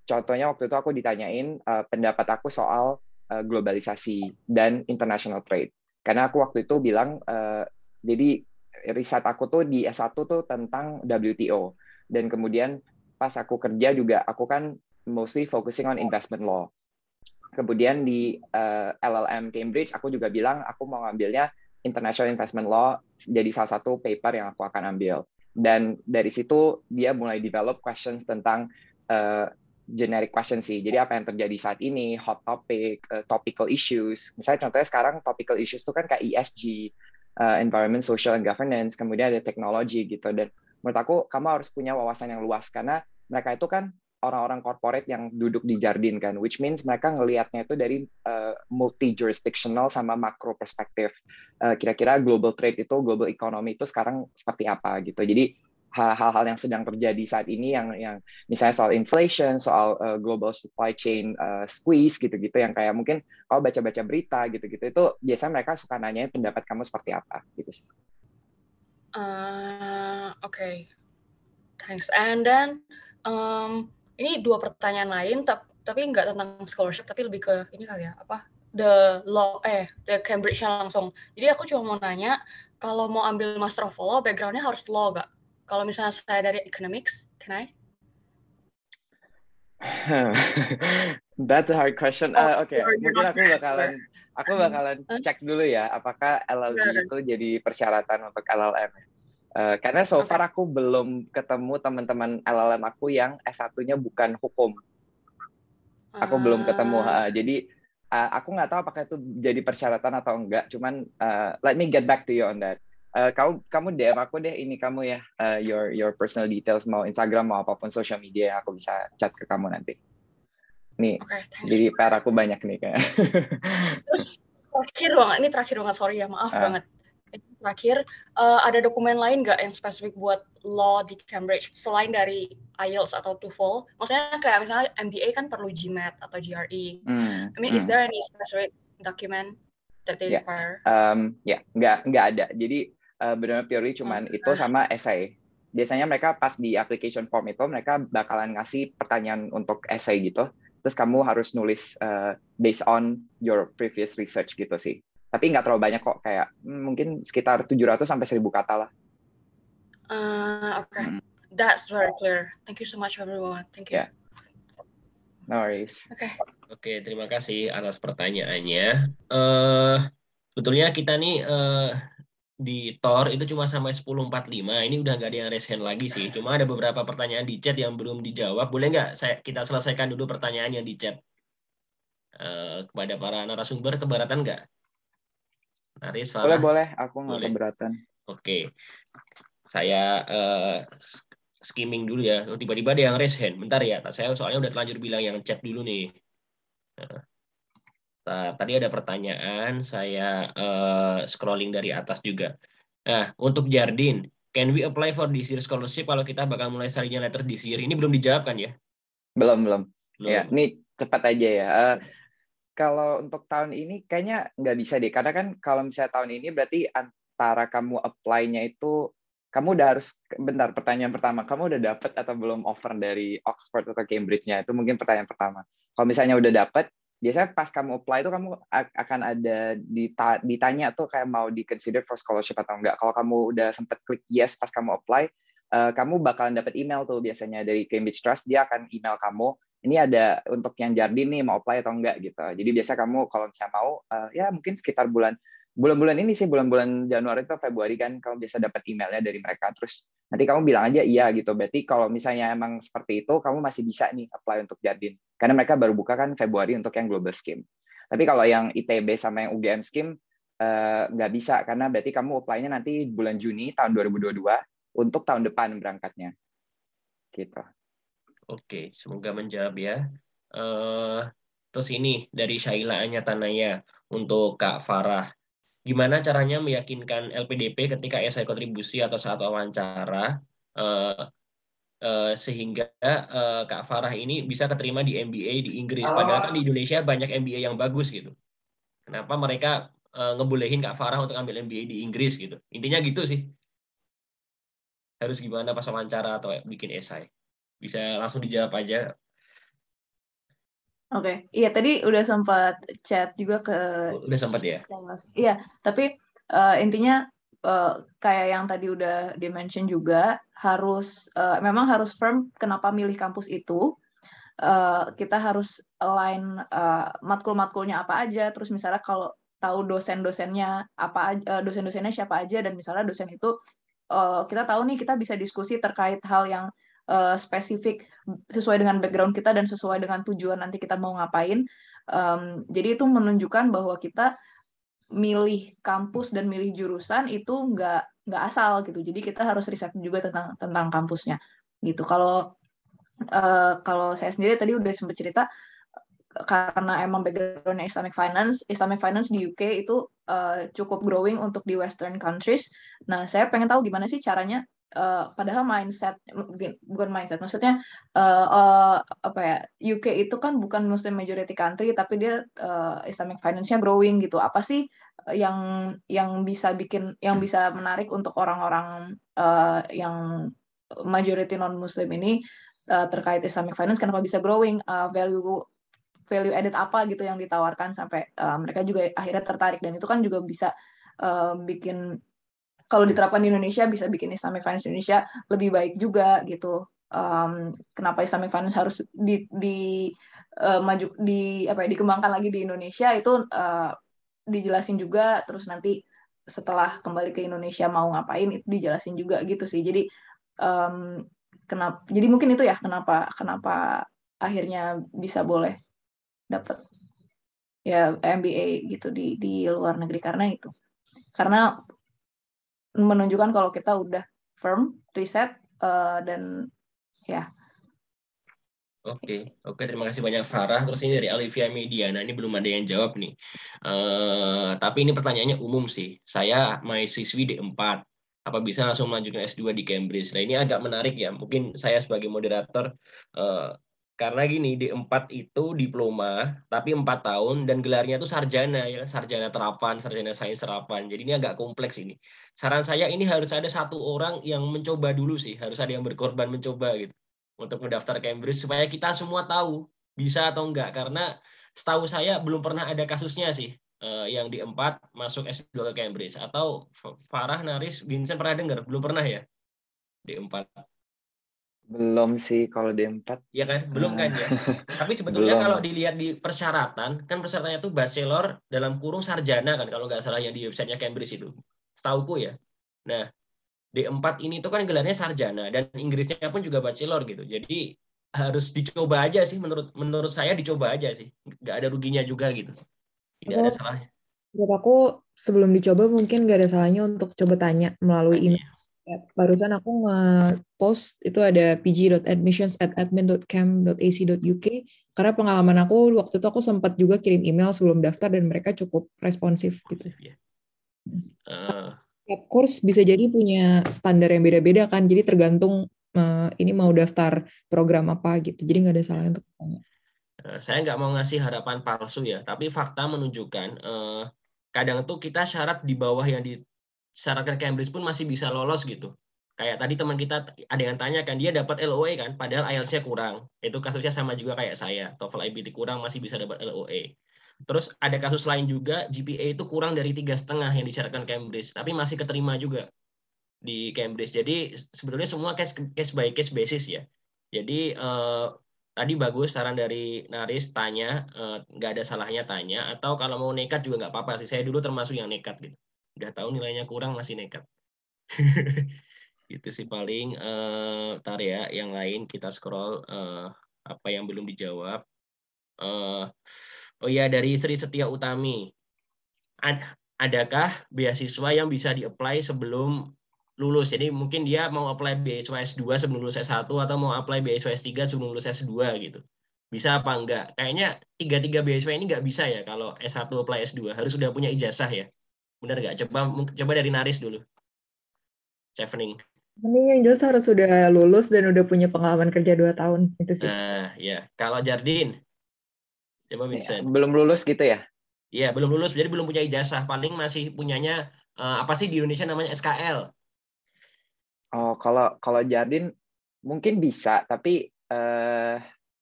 contohnya waktu itu aku ditanyain pendapat aku soal globalisasi dan international trade. Karena aku waktu itu bilang, jadi riset aku tuh di S1 tuh tentang WTO. Dan kemudian pas aku kerja juga, aku kan mostly focusing on investment law. Kemudian di LLM Cambridge, aku juga bilang aku mau ngambilnya international investment law, jadi salah satu paper yang aku akan ambil. Dan dari situ dia mulai develop questions tentang generic question sih. Jadi apa yang terjadi saat ini, hot topic, topical issues. Misalnya contohnya sekarang topical issues itu kan kayak ESG, environment, social, and governance. Kemudian ada teknologi gitu. Dan menurut aku kamu harus punya wawasan yang luas karena mereka itu kan orang-orang corporate yang duduk di Jardine kan, which means mereka ngelihatnya itu dari multi jurisdictional sama makro perspektif. Kira-kira global trade itu, global economy itu sekarang seperti apa gitu. Jadi hal-hal yang sedang terjadi saat ini yang misalnya soal inflation, soal global supply chain squeeze gitu-gitu yang kayak mungkin kalau baca-baca berita gitu-gitu itu biasanya mereka suka nanya pendapat kamu seperti apa gitu sih. Okay. Thanks. And then ini 2 pertanyaan lain tapi nggak tentang scholarship tapi lebih ke ini kali ya, the Cambridge langsung. Jadi aku cuma mau nanya, kalau mau ambil Master of Law, background-nya harus law nggak? Kalau misalnya saya dari economics, can I? That's a hard question. Oke, mungkin aku bakalan cek dulu ya, apakah LLB itu jadi persyaratan untuk LLM. Karena so far aku belum ketemu teman-teman LLM aku yang S1-nya bukan hukum. Aku belum ketemu. Jadi aku nggak tahu apakah itu jadi persyaratan atau enggak. Cuman let me get back to you on that. Kamu DM aku deh, ini kamu ya, your personal details, mau Instagram mau apapun social media yang aku bisa chat ke kamu nanti. Nih, jadi PR aku banyak nih kayak. Terus terakhir banget, sorry ya, maaf banget. Terakhir, ada dokumen lain nggak yang spesifik buat law di Cambridge selain dari IELTS atau TOEFL? Maksudnya kayak misalnya MBA kan perlu GMAT atau GRE. I mean, is there any specific document that they require? Nggak ada. Jadi benar-benar purely cuman itu sama essay. Biasanya mereka pas di application form itu mereka bakalan ngasih pertanyaan untuk essay gitu. Terus kamu harus nulis based on your previous research gitu sih. Tapi nggak terlalu banyak kok, kayak mungkin sekitar 700 sampai 1000 kata lah. Okay. That's very clear. Thank you so much everyone. Thank you. Yeah. No worries. Oke, terima kasih atas pertanyaannya. Sebetulnya kita nih di Tor itu cuma sampai 10.45. Ini udah nggak ada yang raise hand lagi sih. Cuma ada beberapa pertanyaan di chat yang belum dijawab. Boleh nggak kita selesaikan dulu pertanyaan yang di chat? Kepada para narasumber, keberatan nggak? Naris, Farah? Boleh. Aku nggak keberatan. Oke. Saya skimming dulu ya. Tiba-tiba ada yang raise hand. Bentar ya. Saya soalnya udah terlanjur bilang yang chat dulu nih. Tadi ada pertanyaan, saya scrolling dari atas juga. Nah, untuk Jardine, can we apply for this year scholarship kalau kita bakal mulai study letter this year? Ini belum dijawab kan ya? Belum. Ya, ini cepat aja ya. Kalau untuk tahun ini kayaknya nggak bisa deh, karena kan kalau misalnya tahun ini berarti antara kamu apply-nya itu, kamu udah harus, bentar, pertanyaan pertama, kamu udah dapet atau belum offer dari Oxford atau Cambridge-nya? Itu mungkin pertanyaan pertama. Kalau misalnya udah dapet, biasanya pas kamu apply itu kamu akan ada ditanya tuh kayak mau di consider for scholarship atau enggak. Kalau kamu udah sempet klik yes pas kamu apply, kamu bakalan dapat email tuh biasanya dari Cambridge Trust, dia akan email kamu, ini ada untuk yang Jardine nih mau apply atau enggak gitu. Jadi biasa kamu kalau misalnya mau, ya mungkin sekitar bulan-bulan ini sih, bulan-bulan Januari atau Februari kan kamu biasa dapat emailnya dari mereka, terus nanti kamu bilang aja iya gitu. Berarti kalau misalnya emang seperti itu, kamu masih bisa nih apply untuk Jardine. Karena mereka baru buka kan Februari untuk yang Global Scheme. Tapi kalau yang ITB sama yang UGM Scheme, nggak bisa, karena berarti kamu apply-nya nanti bulan Juni tahun 2022 untuk tahun depan berangkatnya. Gitu. Oke, semoga menjawab ya. Terus ini dari Syaila Anyatanaya untuk Kak Farah. gimana caranya meyakinkan LPDP ketika esai kontribusi atau saat wawancara sehingga Kak Farah ini bisa keterima di MBA di Inggris. Padahal kan di Indonesia banyak MBA yang bagus gitu. Kenapa mereka ngebolehin Kak Farah untuk ambil MBA di Inggris gitu? Intinya gitu sih. Harus gimana pas wawancara atau bikin esai? Bisa langsung dijawab aja. Oke, iya tadi udah sempat chat juga ke Udah sempat ya? Iya, tapi intinya kayak yang tadi udah di-mention juga, memang harus firm kenapa milih kampus itu. Kita harus align matkul-matkulnya apa aja, terus misalnya kalau tahu dosen-dosennya dosen-dosennya siapa aja, dan misalnya dosen itu kita tahu nih kita bisa diskusi terkait hal yang spesifik sesuai dengan background kita dan sesuai dengan tujuan nanti kita mau ngapain. Jadi itu menunjukkan bahwa kita milih kampus dan milih jurusan itu nggak asal gitu. Jadi kita harus riset juga tentang kampusnya gitu. Kalau saya sendiri tadi udah sempat cerita, karena emang background Islamic Finance di UK itu cukup growing untuk di Western countries. Nah, saya pengen tahu gimana sih caranya, padahal bukan mindset, maksudnya apa ya, UK itu kan bukan Muslim majority country, tapi dia Islamic Finance-nya growing gitu. Apa sih yang bisa menarik untuk orang-orang yang majority non-Muslim ini terkait Islamic Finance, kenapa bisa growing, value added apa gitu yang ditawarkan sampai mereka juga akhirnya tertarik, dan itu kan juga bisa bikin, kalau diterapkan di Indonesia bisa bikin Islamic Finance Indonesia lebih baik juga gitu. Kenapa Islamic Finance harus dikembangkan lagi di Indonesia, itu dijelasin juga, terus nanti setelah kembali ke Indonesia mau ngapain itu dijelasin juga gitu sih. Jadi jadi mungkin itu ya kenapa akhirnya bisa boleh dapat ya MBA gitu di luar negeri, karena menunjukkan kalau kita udah firm, riset, dan ya. Oke, terima kasih banyak Farah. Terus ini dari Olivia Mediana, ini belum ada yang jawab nih. Tapi ini pertanyaannya umum sih. Saya mahasiswi D4, apa bisa langsung melanjutkan S2 di Cambridge? Nah, ini agak menarik ya. Mungkin saya sebagai moderator, karena gini, D4 itu diploma, tapi 4 tahun, dan gelarnya itu sarjana, ya, sarjana terapan, sarjana sains terapan. Jadi ini agak kompleks ini. Saran saya ini harus ada satu orang yang mencoba dulu sih, harus ada yang berkorban mencoba gitu, untuk mendaftar Cambridge, supaya kita semua tahu bisa atau enggak. Karena setahu saya belum pernah ada kasusnya sih, yang D4 masuk S2 ke Cambridge. Atau Farah, Naris, Vincent pernah dengar? Belum pernah ya? D4. Belum sih kalau D4. Iya kan? Belum kan ya? Tapi sebetulnya kalau dilihat di persyaratan, kan persyaratannya itu bachelor dalam kurung sarjana kan, kalau nggak salah yang di websitenya Cambridge itu. Setauku ya. Nah, D4 ini tuh kan gelarnya sarjana, dan Inggrisnya pun juga bachelor gitu. Jadi harus dicoba aja sih, menurut saya dicoba aja sih. Nggak ada ruginya juga gitu. Tidak ada salahnya. Menurut aku sebelum dicoba mungkin nggak ada salahnya untuk coba tanya melalui email. Barusan aku nge-post itu ada pg.admissions@admin.cam.ac.uk, karena pengalaman aku waktu itu aku sempat juga kirim email sebelum daftar dan mereka cukup responsif gitu. Tiap course bisa jadi punya standar yang beda-beda kan, jadi tergantung ini mau daftar program apa gitu, jadi nggak ada salahnya untuk tanya. Saya nggak mau ngasih harapan palsu ya, tapi fakta menunjukkan kadang tuh kita syarat di bawah yang disyaratkan Cambridge pun masih bisa lolos gitu. Kayak tadi teman kita ada yang tanya kan, dia dapat LOE kan, padahal IELTS-nya kurang. Itu kasusnya sama juga kayak saya, TOEFL IBT kurang masih bisa dapat LOE. Terus ada kasus lain juga, GPA itu kurang dari 3,5 yang disyaratkan Cambridge, tapi masih keterima juga di Cambridge. Jadi sebetulnya semua case by case basis ya. Jadi tadi bagus saran dari Naris, tanya, nggak ada salahnya tanya, atau kalau mau nekat juga nggak apa-apa sih. Saya dulu termasuk yang nekat gitu. Udah tahu nilainya kurang masih nekat. Itu sih paling. Tar ya, yang lain kita scroll apa yang belum dijawab. Oh ya, dari Sri Setia Utami. Adakah beasiswa yang bisa di-apply sebelum lulus? Jadi mungkin dia mau apply beasiswa S2 sebelum lulus S1, atau mau apply beasiswa S3 sebelum lulus S2 gitu. Bisa apa enggak? Kayaknya 3 beasiswa ini nggak bisa ya kalau S1 apply S2. Harus sudah punya ijazah ya. Benar nggak? Coba dari Naris dulu. Chevening. Ini yang jelas harus sudah lulus dan udah punya pengalaman kerja 2 tahun itu sih. Ya. Kalau Jardine, coba Vincent. Belum lulus gitu ya? Iya, belum lulus, jadi belum punya ijazah. Paling masih punyanya apa sih di Indonesia namanya SKL. Oh, kalau Jardine mungkin bisa, tapi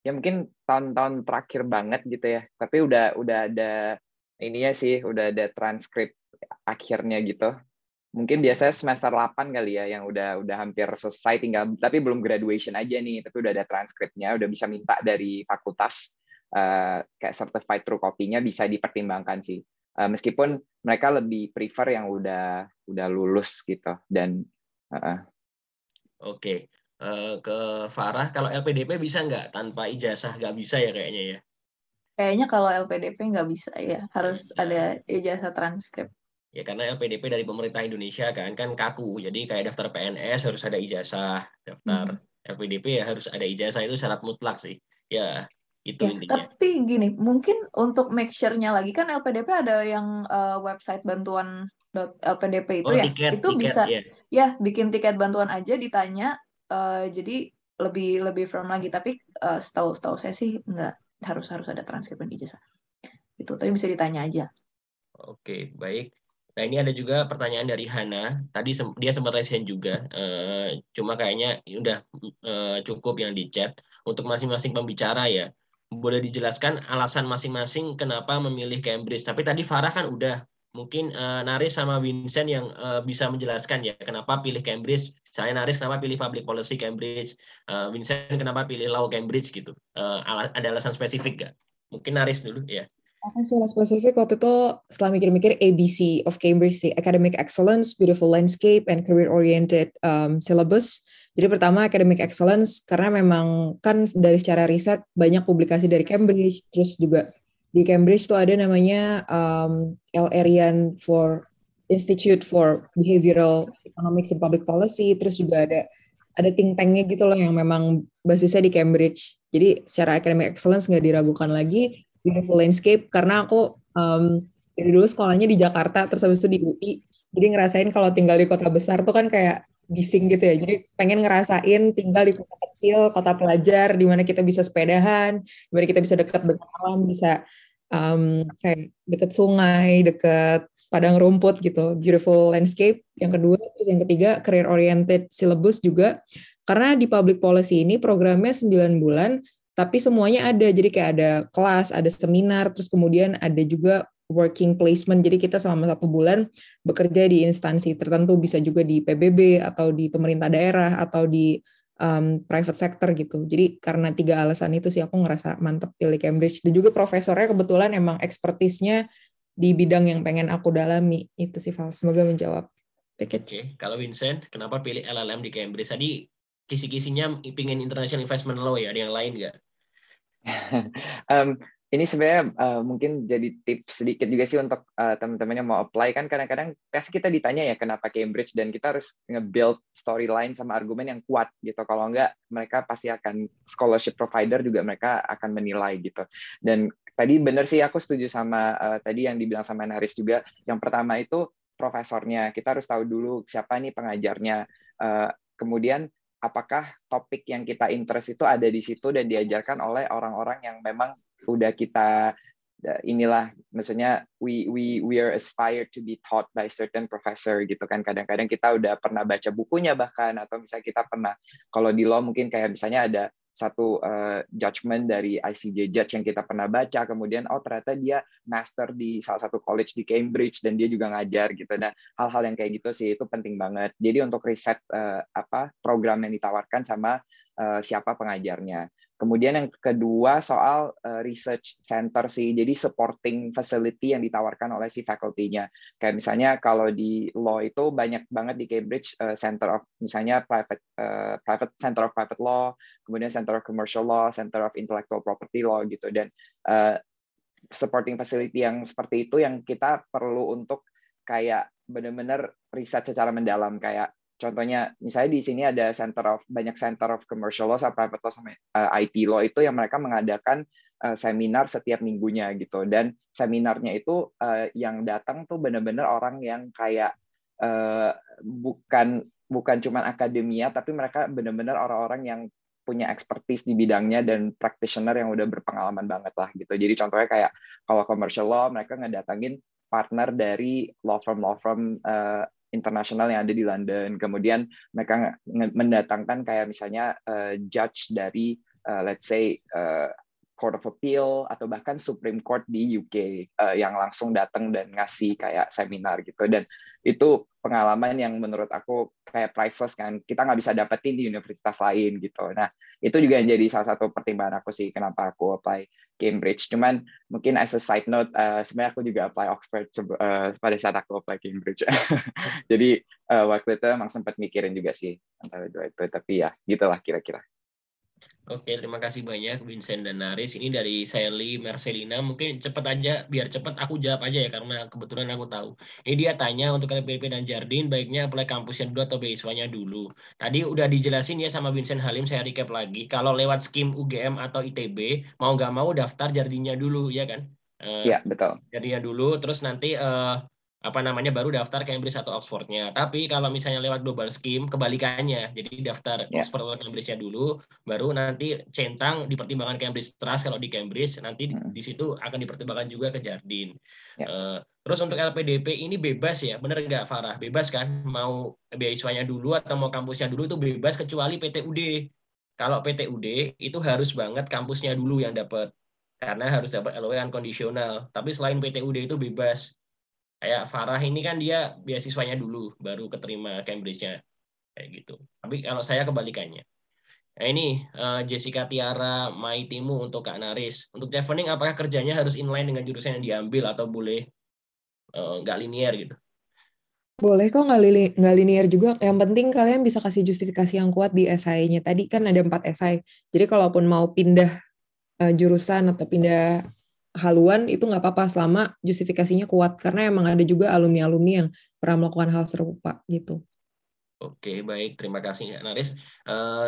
ya mungkin tahun-tahun terakhir banget gitu ya. Tapi udah ada ininya sih, udah ada transkrip akhirnya gitu. Mungkin biasanya semester 8 kali ya yang udah hampir selesai, tinggal tapi belum graduation aja nih, tapi udah ada transkripnya, udah bisa minta dari fakultas kayak certified true copy-nya bisa dipertimbangkan sih. Meskipun mereka lebih prefer yang udah lulus gitu dan Oke. Ke Farah, kalau LPDP bisa nggak tanpa ijazah? Nggak bisa ya kayaknya ya? Kayaknya kalau LPDP nggak bisa ya, harus ada ijazah transkrip. Ya karena LPDP dari pemerintah Indonesia kan kaku. Jadi kayak daftar PNS harus ada ijazah, daftar LPDP ya harus ada ijazah, itu syarat mutlak sih. Ya, itu Ya, intinya. tapi gini, mungkin untuk make sure-nya lagi kan LPDP ada yang website bantuan LPDP itu Oh, ya, tiket, itu bisa ya. ya bikin tiket bantuan aja ditanya, jadi lebih firm lagi. Tapi setahu saya sih nggak harus ada transkrip dan ijazah. Itu tapi bisa ditanya aja. Oke, baik. Nah, ini ada juga pertanyaan dari Hana. Tadi dia sempat raise hand juga. Cuma kayaknya udah cukup yang di chat. Untuk masing-masing pembicara ya. Boleh dijelaskan alasan masing-masing kenapa memilih Cambridge. Tapi tadi Farah kan udah. Mungkin Naris sama Vincent yang bisa menjelaskan ya. Kenapa pilih Cambridge. Misalnya Naris kenapa pilih Public Policy Cambridge. Vincent kenapa pilih Law Cambridge gitu. Ada alasan spesifik nggak? Mungkin Naris dulu ya. Aku secara spesifik waktu itu setelah mikir-mikir ABC of Cambridge sih, Academic Excellence, Beautiful Landscape, and Career-Oriented Syllabus. Jadi pertama Academic Excellence, karena memang kan dari secara riset banyak publikasi dari Cambridge, terus juga di Cambridge tuh ada namanya L. Arian for Institute for Behavioral Economics and Public Policy, terus juga ada think tank-nya gitu loh yang memang basisnya di Cambridge. Jadi secara Academic Excellence nggak diragukan lagi. Beautiful Landscape karena aku dari dulu sekolahnya di Jakarta terus habis itu di UI, jadi ngerasain kalau tinggal di kota besar tuh kan kayak bising gitu ya, jadi pengen ngerasain tinggal di kota kecil, kota pelajar di mana kita bisa sepedahan, di mana kita bisa dekat dengan alam, bisa kayak dekat sungai, dekat padang rumput gitu. Beautiful Landscape yang kedua. Terus yang ketiga Career Oriented Syllabus juga karena di Public Policy ini programnya 9 bulan tapi semuanya ada, jadi kayak ada kelas, ada seminar, terus kemudian ada juga working placement, jadi kita selama 1 bulan bekerja di instansi tertentu, bisa juga di PBB, atau di pemerintah daerah, atau di private sector gitu. Jadi karena 3 alasan itu sih aku ngerasa mantep pilih Cambridge, dan juga profesornya kebetulan emang expertise-nya di bidang yang pengen aku dalami, itu sih Val, semoga menjawab. Oke, kalau Vincent, kenapa pilih LLM di Cambridge? Tadi kisi-kisinya pingin international investment law ya, ada yang lain nggak? Ini sebenarnya mungkin jadi tips sedikit juga sih untuk teman-teman yang mau apply. Kan kadang-kadang pasti kita ditanya ya kenapa Cambridge, dan kita harus nge-build storyline sama argumen yang kuat gitu. Kalau enggak, mereka pasti akan, scholarship provider juga mereka akan menilai gitu. Dan tadi benar sih, aku setuju sama tadi yang dibilang sama Naris juga. Yang pertama itu profesornya. Kita harus tahu dulu siapa nih pengajarnya. Kemudian apakah topik yang kita interest itu ada di situ dan diajarkan oleh orang-orang yang memang udah kita inilah, maksudnya we are aspired to be taught by certain professor gitu kan. Kadang-kadang kita udah pernah baca bukunya bahkan, atau misalnya kita pernah, kalau di law mungkin kayak misalnya ada satu judgment dari ICJ judge yang kita pernah baca, kemudian oh ternyata dia master di salah satu college di Cambridge dan dia juga ngajar gitu. Nah, hal-hal yang kayak gitu sih itu penting banget. Jadi untuk riset program yang ditawarkan sama siapa pengajarnya. Kemudian yang kedua soal research center sih, jadi supporting facility yang ditawarkan oleh si faculty-nya. Kayak misalnya kalau di law itu banyak banget di Cambridge center of misalnya private center of private law, kemudian center of commercial law, center of intellectual property law gitu. Dan supporting facility yang seperti itu yang kita perlu untuk kayak benar-benar riset secara mendalam. Kayak contohnya, misalnya di sini ada banyak center of commercial law, sama private law, sama IP law itu yang mereka mengadakan seminar setiap minggunya gitu. Dan seminarnya itu yang datang tuh benar-benar orang yang kayak bukan cuma akademia, tapi mereka benar-benar orang-orang yang punya expertise di bidangnya dan practitioner yang udah berpengalaman banget lah gitu. Jadi contohnya kayak kalau commercial law, mereka ngedatangin partner dari law firm internasional yang ada di London. Kemudian mereka mendatangkan kayak misalnya judge dari let's say Court of Appeal atau bahkan Supreme Court di UK yang langsung datang dan ngasih kayak seminar gitu. Dan itu pengalaman yang menurut aku kayak priceless kan, kita nggak bisa dapetin di universitas lain gitu. Nah itu juga yang jadi salah satu pertimbangan aku sih kenapa aku apply Cambridge. Cuman mungkin as a side note, sebenarnya aku juga apply Oxford pada saat aku apply Cambridge. Jadi waktu itu emang sempat mikirin juga sih antara dua itu, tapi ya gitulah kira-kira. Oke, terima kasih banyak Vincent dan Naris. Ini dari Sally Marcelina. Mungkin cepat aja, biar cepat aku jawab aja ya, karena kebetulan aku tahu. Ini dia tanya untuk LPDP dan Jardine, baiknya apply kampusnya dulu atau beasiswanya dulu. Tadi udah dijelasin ya sama Vincent Halim, saya recap lagi. Kalau lewat skim UGM atau ITB, mau nggak mau daftar Jardine-nya dulu, ya kan? Iya, betul. Jardine-nya dulu, terus nanti baru daftar Cambridge atau Oxford-nya. Tapi kalau misalnya lewat global scheme kebalikannya, jadi daftar Oxford atau Cambridge-nya dulu, baru nanti centang dipertimbangkan Cambridge Trust kalau di Cambridge, nanti di situ akan dipertimbangkan juga ke Jardine. Terus untuk LPDP ini bebas ya, bener nggak Farah? Bebas kan? Mau beasiswanya dulu atau mau kampusnya dulu itu bebas kecuali PTUD. Kalau PTUD itu harus banget kampusnya dulu yang dapat, karena harus dapat LOE unconditional. Tapi selain PTUD itu bebas. Kayak Farah ini kan dia beasiswanya dulu, baru keterima Cambridge-nya. Kayak gitu. Tapi kalau saya kebalikannya. Nah ini Jessica Tiara Maitimu untuk Kak Naris. Untuk chevening, apakah kerjanya harus inline dengan jurusan yang diambil atau boleh nggak linear gitu? Boleh kok nggak linear juga. Yang penting kalian bisa kasih justifikasi yang kuat di esainya. Tadi kan ada 4 esai. Jadi kalaupun mau pindah jurusan atau pindah haluan itu nggak apa-apa selama justifikasinya kuat, karena emang ada juga alumni-alumni yang pernah melakukan hal serupa gitu. Oke, baik, terima kasih Naris.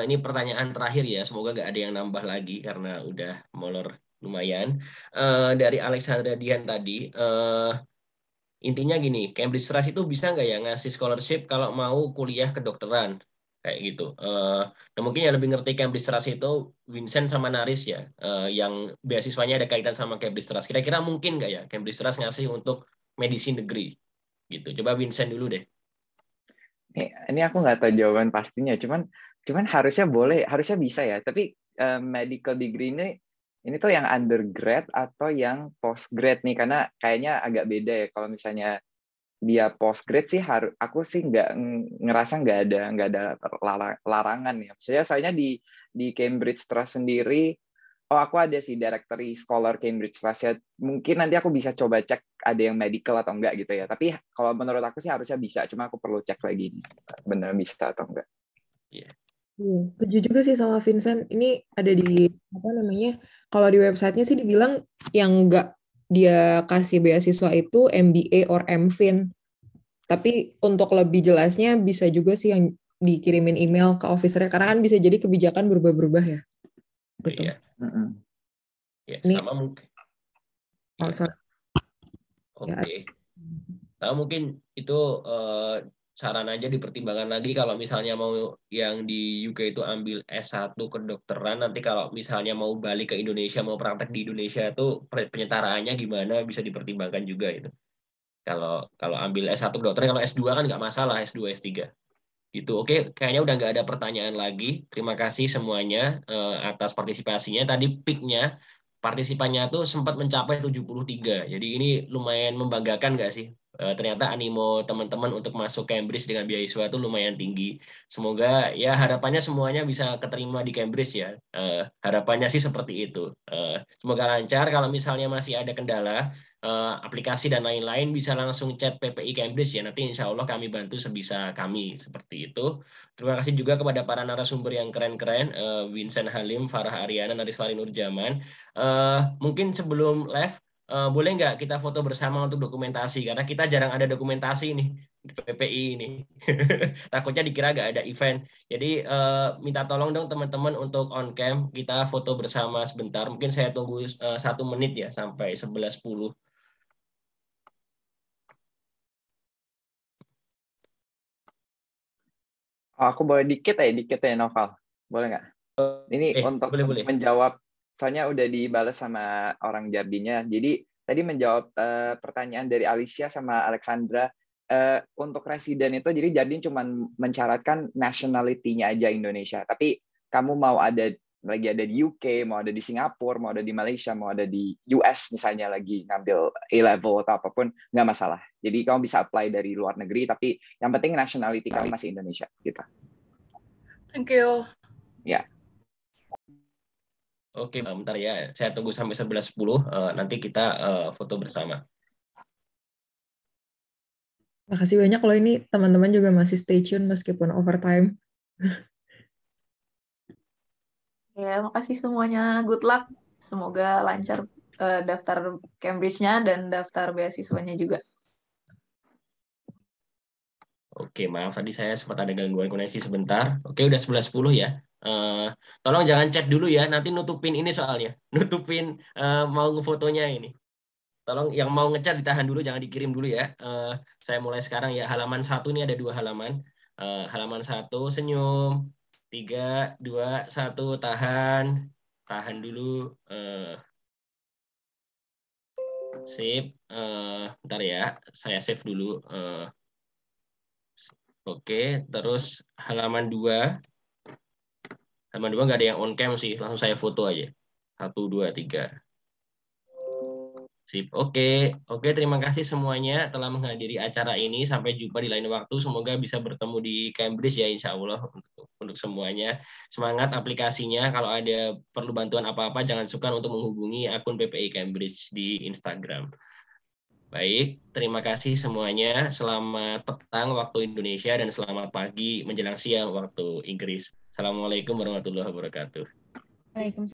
Ini pertanyaan terakhir ya, semoga nggak ada yang nambah lagi karena udah molor lumayan. Dari Alexandra Dian tadi, intinya gini, Cambridge Trust itu bisa nggak ya ngasih scholarship kalau mau kuliah kedokteran? Kayak gitu. Nah mungkin yang lebih ngerti Cambridge Trust itu Vincent sama Naris ya, yang beasiswanya ada kaitan sama Cambridge Trust. Kira-kira mungkin nggak ya Cambridge Trust ngasih untuk medicine degree? Gitu. Coba Vincent dulu deh. Ini aku nggak tahu jawaban pastinya, cuman harusnya boleh, harusnya bisa ya. Tapi medical degree ini tuh yang undergrad atau yang postgrad nih, karena kayaknya agak beda ya. Kalau misalnya dia postgrad sih aku sih ngerasa nggak ada larangan ya. Soalnya di Cambridge Trust sendiri, aku ada sih directory scholar Cambridge Trust ya. Mungkin nanti aku bisa coba cek ada yang medical atau enggak gitu ya. Tapi kalau menurut aku sih harusnya bisa. Cuma aku perlu cek lagi benar bisa atau enggak. Iya. Setuju juga sih sama Vincent. Ini ada di kalau di websitenya sih dibilang yang enggak dia kasih beasiswa itu MBA or MFin. Tapi untuk lebih jelasnya bisa juga sih yang dikirimin email ke officer-nya, karena kan bisa jadi kebijakan berubah-berubah ya. Betul. Iya. Ya, sama mungkin. Oh, sorry. Oke. Tahu mungkin itu saran aja dipertimbangkan lagi kalau misalnya mau yang di UK itu ambil S1 kedokteran, nanti kalau misalnya mau balik ke Indonesia, mau praktek di Indonesia itu penyetaraannya gimana bisa dipertimbangkan juga itu. Kalau ambil S1 kedokteran, kalau S2 kan nggak masalah, S2, S3. Gitu. Oke, kayaknya udah nggak ada pertanyaan lagi. Terima kasih semuanya atas partisipasinya. Tadi peak-nya partisipannya tuh sempat mencapai 73. Jadi ini lumayan membanggakan nggak sih? Ternyata animo teman-teman untuk masuk Cambridge dengan beasiswa itu lumayan tinggi. Semoga ya harapannya semuanya bisa keterima di Cambridge ya. Harapannya sih seperti itu. Semoga lancar. Kalau misalnya masih ada kendala, aplikasi dan lain-lain bisa langsung chat PPI Cambridge ya. Nanti insya Allah kami bantu sebisa kami seperti itu. Terima kasih juga kepada para narasumber yang keren-keren, Vincent Halim, Farah Ariana, Naris Farinur Jaman. Mungkin sebelum live boleh nggak kita foto bersama untuk dokumentasi? Karena kita jarang ada dokumentasi nih di PPI ini. Takutnya dikira nggak ada event. Jadi minta tolong dong teman-teman untuk on cam, kita foto bersama sebentar. Mungkin saya tunggu 1 menit ya sampai 11.10. Oh, aku boleh dikit ya Noval, boleh nggak? Ini untuk boleh. menjawab, soalnya udah dibalas sama orang Jardinnya. Jadi tadi menjawab pertanyaan dari Alicia sama Alexandra, untuk residen itu, jadi Jardin cuma mensyaratkan nationality-nya aja Indonesia. Tapi kamu mau lagi ada di UK, mau ada di Singapura, mau ada di Malaysia, mau ada di US misalnya lagi ngambil A-level atau apapun, nggak masalah. Jadi kamu bisa apply dari luar negeri, tapi yang penting nationality kamu masih Indonesia. Gitu. Thank you. Ya. Oke, bentar ya. Saya tunggu sampai 11.10. Nanti kita foto bersama. Makasih banyak loh, ini teman-teman juga masih stay tune meskipun overtime. Ya, makasih semuanya. Good luck. Semoga lancar daftar Cambridge-nya dan daftar beasiswanya juga. Oke, maaf tadi saya sempat ada gangguan koneksi sebentar. Oke, udah 11.10 ya. Tolong jangan chat dulu ya, nanti nutupin ini soalnya. Nutupin mau ngefotonya ini. Tolong yang mau ngechat ditahan dulu, jangan dikirim dulu ya. Saya mulai sekarang ya. Halaman 1 ini ada 2 halaman. Halaman 1 senyum. 3, 2, 1 tahan. Tahan dulu. Sip. Bentar ya, saya save dulu. Oke, terus halaman 2. Halaman 2 nggak ada yang on cam sih, langsung saya foto aja. 1, 2, 3. Sip. Oke, terima kasih semuanya telah menghadiri acara ini. Sampai jumpa di lain waktu. Semoga bisa bertemu di Cambridge ya, insya Allah untuk semuanya. Semangat aplikasinya. Kalau ada perlu bantuan apa-apa, jangan sukar untuk menghubungi akun PPI Cambridge di Instagram. Baik, terima kasih semuanya. Selamat petang waktu Indonesia dan selamat pagi menjelang siang waktu Inggris. Assalamualaikum warahmatullahi wabarakatuh. Waalaikumsalam.